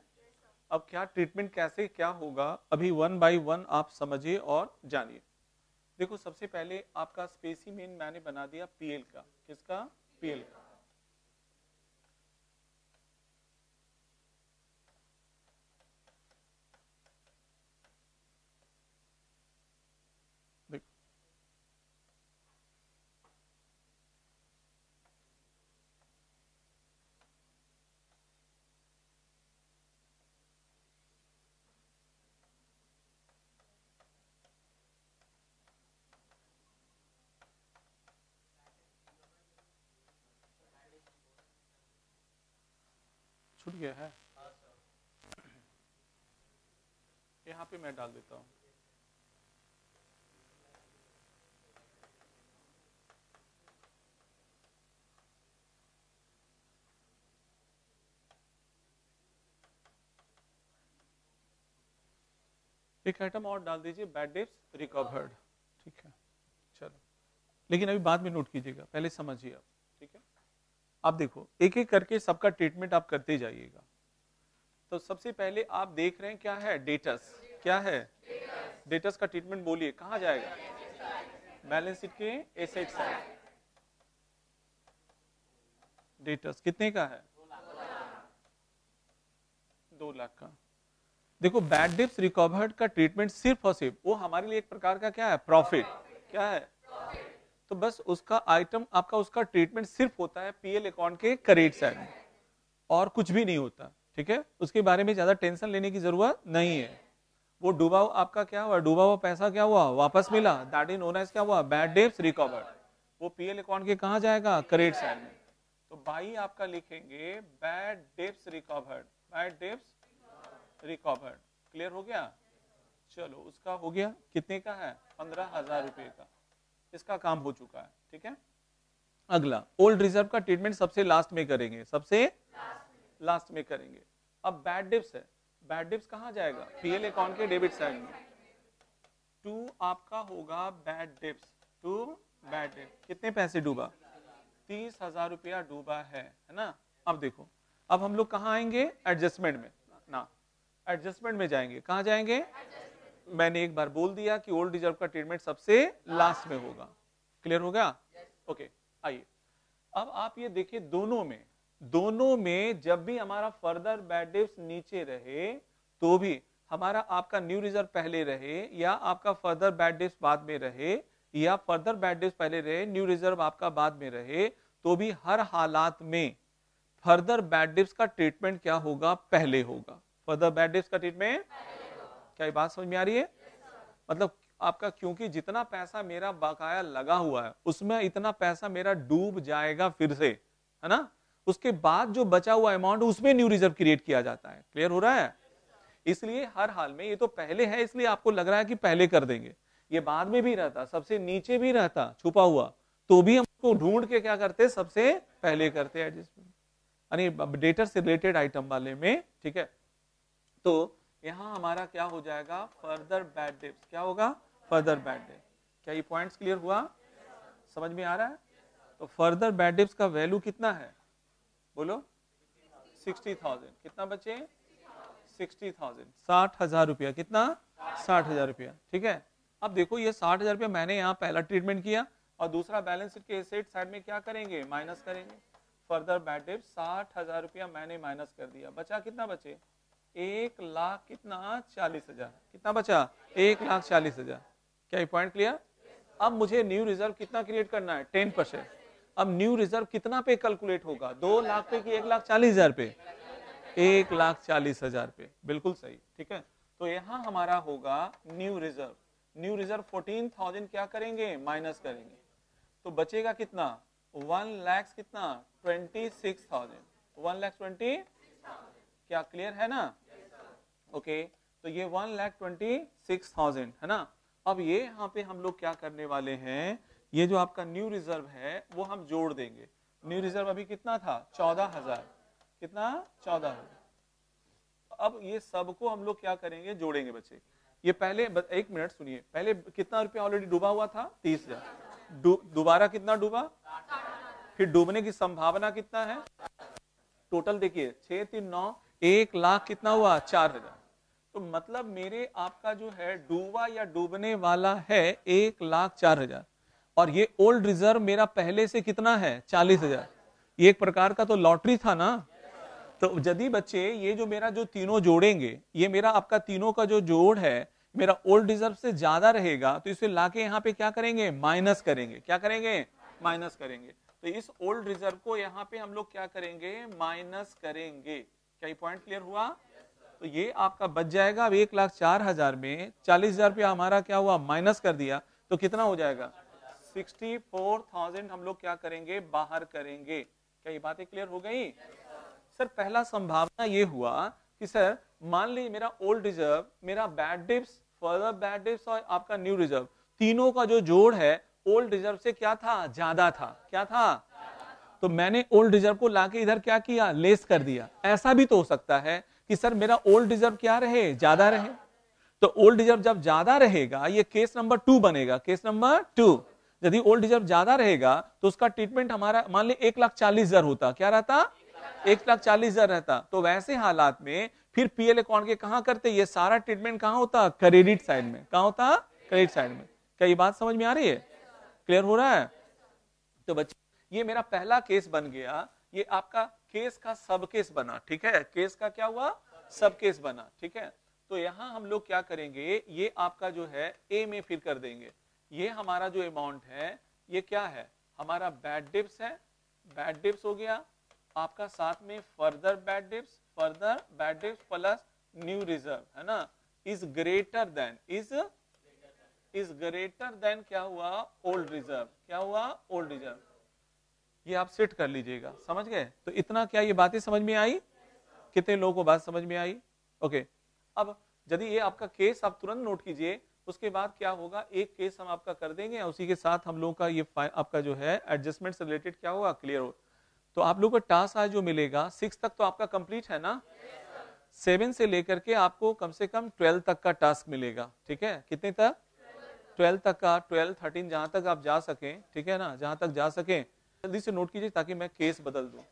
अब क्या ट्रीटमेंट कैसे क्या होगा, अभी वन बाय वन आप समझिए और जानिए। देखो सबसे पहले आपका स्पेसिमेन मैंने बना दिया पीएल का। किसका? पीएल का। छूट गया है, यहाँ पे मैं डाल देता हूँ। एक आइटम और डाल दीजिए, बैड डिप्स रिकवर्ड। ठीक है, चलो, लेकिन अभी बाद में नोट कीजिएगा, पहले समझिए आप। ठीक है, आप देखो एक एक करके सबका ट्रीटमेंट आप करते जाइएगा। तो सबसे पहले आप देख रहे हैं क्या है? डेटस। क्या है? डेटस का ट्रीटमेंट बोलिए, कहाँ जाएगा? बैलेंस शीट के एसेट साइड। डेटस कितने का है? 2 लाख का। देखो बैड डिप्स रिकवर्ड का ट्रीटमेंट सिर्फ और सिर्फ वो हमारे लिए एक प्रकार का क्या है? प्रॉफिट। क्या है? तो बस उसका आइटम आपका, उसका ट्रीटमेंट सिर्फ होता है पीएल अकाउंट के क्रेडिट साइड में, और कुछ भी नहीं होता। ठीक है, उसके बारे में ज्यादा टेंशन लेने की जरूरत नहीं है। वो डूबा आपका क्या हुआ? डूबा हुआ पैसा क्या हुआ? वापस मिला। दैट इज नोन एज क्या हुआ? Bad dips recovered. वो पीएल अकाउंट के कहां जाएगा? क्रेडिट साइड में। तो बाई आपका लिखेंगे bad dips recovered, bad dips recovered. Clear हो गया? चलो उसका हो गया। कितने का है? 15,000 रुपए का। इसका काम हो चुका है। ठीक है, अगला ओल्ड रिजर्व का ट्रीटमेंट सबसे लास्ट में करेंगे, सबसे लास्ट में करेंगे। अब बैड डिप्स है, बैड डिप्स कहां जाएगा? पीएल अकाउंट के डेबिट साइड में। 2 आपका होगा बैड डिप्स, 2 बैड डिप्स। कितने पैसे डूबा? 30,000 रुपया डूबा है ना। अब देखो, अब हम लोग कहां आएंगे? एडजस्टमेंट में ना, एडजस्टमेंट में जाएंगे। कहां जाएंगे? मैंने एक बार बोल दिया कि ओल्ड रिजर्व का ट्रीटमेंट सबसे लास्ट में होगा। क्लियर हो गया? ओके, आइए अब आप ये देखिए, दोनों में जब भी हमारा फर्दर बैड डिप्स नीचे रहे तो भी हमारा आपका न्यू रिजर्व पहले रहे, या आपका फर्दर बैड डिप्स बाद में रहे, या फर्दर बैड डिप्स पहले रहे न्यू रिजर्व आपका बाद में रहे, तो भी हर हालात में फर्दर बैड डिप्स का ट्रीटमेंट क्या होगा? पहले होगा। फर्दर बैड डिप्स का ट्रीटमेंट, क्या ये बात समझ में आ रही है? मतलब आपका, क्योंकि जितना पैसा मेरा बकाया लगा हुआ है उसमें इतना पैसा मेरा डूब जाएगा फिर से, है ना। उसके बाद जो बचा हुआ अमाउंट उसमें न्यू रिजर्व क्रिएट किया जाता है। क्लियर हो रहा है? इसलिए हर हाल में, ये तो पहले है इसलिए आपको लग रहा है कि पहले कर देंगे, ये बाद में भी रहता, सबसे नीचे भी रहता छुपा हुआ, तो भी हम उसको ढूंढ के क्या करते? सबसे पहले करते हैं एडजस्टमेंट, यानी डेटर से रिलेटेड आइटम वाले में। ठीक है, तो यहां हमारा क्या हो जाएगा? Further bad dips. क्या होगा? Further bad dips. क्या ये पॉइंट्स क्लियर हुआ? समझ में आ रहा है? तो फर्दर बैड डिप्स का वैल्यू कितना है? बोलो। 60,000। कितना बचे? 60,000, 60,000 रुपया। कितना? 60,000 रुपया। ठीक है, अब देखो ये 60,000 रुपया मैंने यहाँ पहला ट्रीटमेंट किया, और दूसरा बैलेंस शीट के एसेट साइड में क्या करेंगे? माइनस करेंगे। फर्दर बैड डिप्स 60,000 रुपया मैंने माइनस कर दिया। बचा कितना? बचे 1 लाख कितना? 40,000। कितना बचा? 1,40,000। क्या ये पॉइंट क्लियर? अब मुझे न्यू रिजर्व कितना क्रिएट करना है? 10%। अब न्यू रिजर्व कितना पे कैलकुलेट होगा? 2 लाख पे कि 1,40,000 पे? 1,40,000 पे। बिल्कुल सही। ठीक है, तो यहां हमारा होगा न्यू रिजर्व। न्यू रिजर्व 14,000 क्या करेंगे? माइनस करेंगे, तो बचेगा कितना? 1 लाख कितना? 26,000। 1,20,000। क्या क्लियर है ना? ओके, तो ये 1,26,000 है ना। अब ये यहाँ पे हम लोग क्या करने वाले हैं, ये जो आपका न्यू रिजर्व है वो हम जोड़ देंगे। न्यू रिजर्व अभी कितना था, 14,000, कितना, 14,000। अब ये सबको हम लोग क्या करेंगे, जोड़ेंगे बच्चे। ये पहले एक मिनट सुनिए, पहले कितना रुपया ऑलरेडी डूबा हुआ था, 30,000। दोबारा कितना डूबा, फिर डूबने की संभावना कितना है, टोटल देखिए 6 3 9, 1 लाख कितना हुआ, 4,000। तो मतलब मेरे आपका जो है डूबा या डूबने वाला है 1,04,000, और ये ओल्ड रिजर्व मेरा पहले से कितना है, 40,000। ये एक प्रकार का तो लॉटरी था ना। तो यदि बच्चे ये जो मेरा जो तीनों जोड़ेंगे, ये मेरा आपका तीनों का जो जोड़ है मेरा ओल्ड रिजर्व से ज्यादा रहेगा, तो इसे लाके यहाँ पे क्या करेंगे, माइनस करेंगे। क्या करेंगे, माइनस करेंगे। तो इस ओल्ड रिजर्व को यहाँ पे हम लोग क्या करेंगे, माइनस करेंगे। क्या ये पॉइंट क्लियर हुआ? तो ये आपका बच जाएगा। अब 1,04,000 में 40,000 रुपया हमारा क्या हुआ, माइनस कर दिया, तो कितना हो जाएगा, 64,000 हम लोग क्या करेंगे, बाहर करेंगे। क्या ये बातें क्लियर हो गई? सर पहला संभावना ये हुआ कि सर मान लीजिए मेरा ओल्ड रिजर्व, मेरा bad dips, further bad dips और आपका न्यू रिजर्व, तीनों का जो जोड़ है ओल्ड रिजर्व से क्या था, ज्यादा था। क्या था? तो मैंने ओल्ड रिजर्व को लाके इधर क्या किया, लेस कर दिया। ऐसा भी तो हो सकता है कि सर मेरा ओल्ड रिजर्व क्या रहे, ज्यादा रहे। तो ओल्ड रिजर्व जब ज्यादा रहेगा, ये केस नंबर 2 बनेगा। केस नंबर 2, यदि ओल्ड रिजर्व ज्यादा रहेगा तो उसका ट्रीटमेंट हमारा मान ली 1,40,000 होता। क्या रहता, 1,40,000 रहता। तो वैसे हालात में फिर पीएल अकाउंट के कहां करते, ये सारा ट्रीटमेंट कहां होता, क्रेडिट साइड में। कहां होता, क्रेडिट साइड में। क्या ये बात समझ में आ रही है, क्लियर हो रहा है? तो बच्चे ये मेरा पहला केस बन गया, ये आपका केस का सब केस बना। ठीक है, केस का क्या हुआ, सब केस बना। ठीक है, तो यहां हम लोग क्या करेंगे, ये आपका जो है ए में फिर कर देंगे। ये हमारा जो अमाउंट है ये क्या है, हमारा बैड डिप्स है, बैड डिप्स हो गया आपका, साथ में further bad dips, further bad dips plus new reserve, है ना, is greater than, is greater than क्या हुआ, ओल्ड रिजर्व। क्या हुआ, ओल्ड रिजर्व। ये आप सेट कर लीजिएगा, समझ गए? तो इतना क्या ये बातें समझ में आई? कितने लोगों को बात समझ में आई? ओके। अब यदि ये आपका केस आप तुरंत नोट कीजिए, उसके बाद क्या होगा, एक केस हम आपका कर देंगे, उसी के साथ हम लोगों का ये आपका जो है एडजस्टमेंट से रिलेटेड क्या होगा, क्लियर हो। तो आप लोगों को टास्क आज जो मिलेगा 6 तक तो आपका कंप्लीट है ना, 7 से लेकर के आपको कम से कम 12 तक का टास्क मिलेगा। ठीक है, कितने तक, 12 तक का, 12 13 जहां तक आप जा सकें। ठीक है ना, जहां तक जा सकें जल्दी से नोट कीजिए ताकि मैं केस बदल दूं।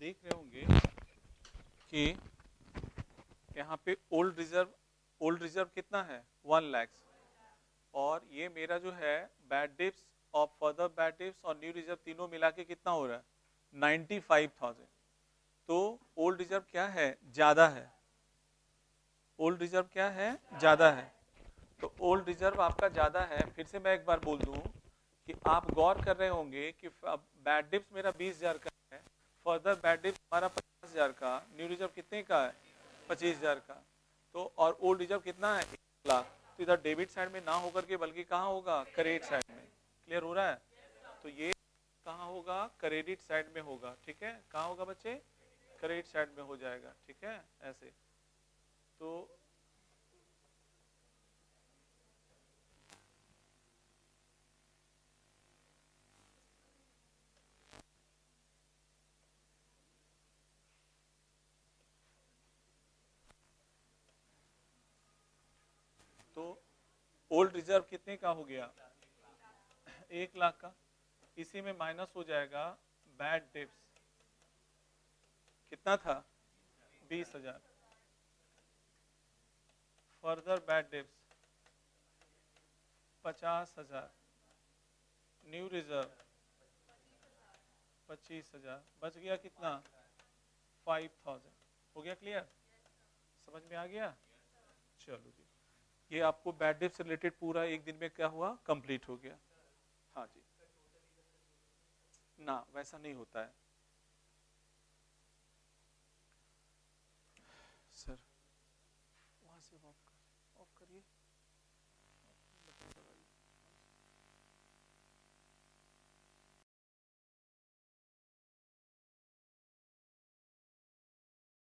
देख रहे होंगे कि यहाँ पे ओल्ड रिजर्व कितना है, 1 लाख, और ये मेरा जो है बैड डिप्स और फर्दर बैड डिप्स और न्यू रिजर्व तीनों मिला के कितना हो रहा है, 95,000। तो ओल्ड रिजर्व क्या है, ज्यादा है। ओल्ड रिजर्व क्या है, ज्यादा है। तो ओल्ड रिजर्व आपका ज्यादा है। फिर से मैं एक बार बोल दूं कि आप गौर कर रहे होंगे कि बैड डिप्स मेरा 20,000 का है, फर्दर बैड डिप्स हमारा 50,000 का, न्यू रिजर्व कितने का है 25,000 का, तो और ओल्ड रिजर्व कितना है 1,00,000। तो इधर डेबिट साइड में ना होकर के बल्कि कहाँ होगा क्रेडिट साइड में। क्लियर हो रहा है? तो ये कहाँ होगा क्रेडिट साइड में होगा। ठीक है, कहाँ होगा बच्चे क्रेडिट साइड में हो जाएगा। ठीक है, ऐसे तो ओल्ड रिजर्व कितने का हो गया 1,00,000 का, इसी में माइनस हो जाएगा बैड डेब्ट्स कितना था 20,000, further bad debts 50,000, new reserve 25,000, बच गया कितना 5,000। हो गया क्लियर, समझ में आ गया? चलो जी, ये आपको बैड डेब्ट से रिलेटेड पूरा एक दिन में क्या हुआ कंप्लीट हो गया। हाँ जी, ना वैसा नहीं होता है सर, वहां से ऑफ करिए।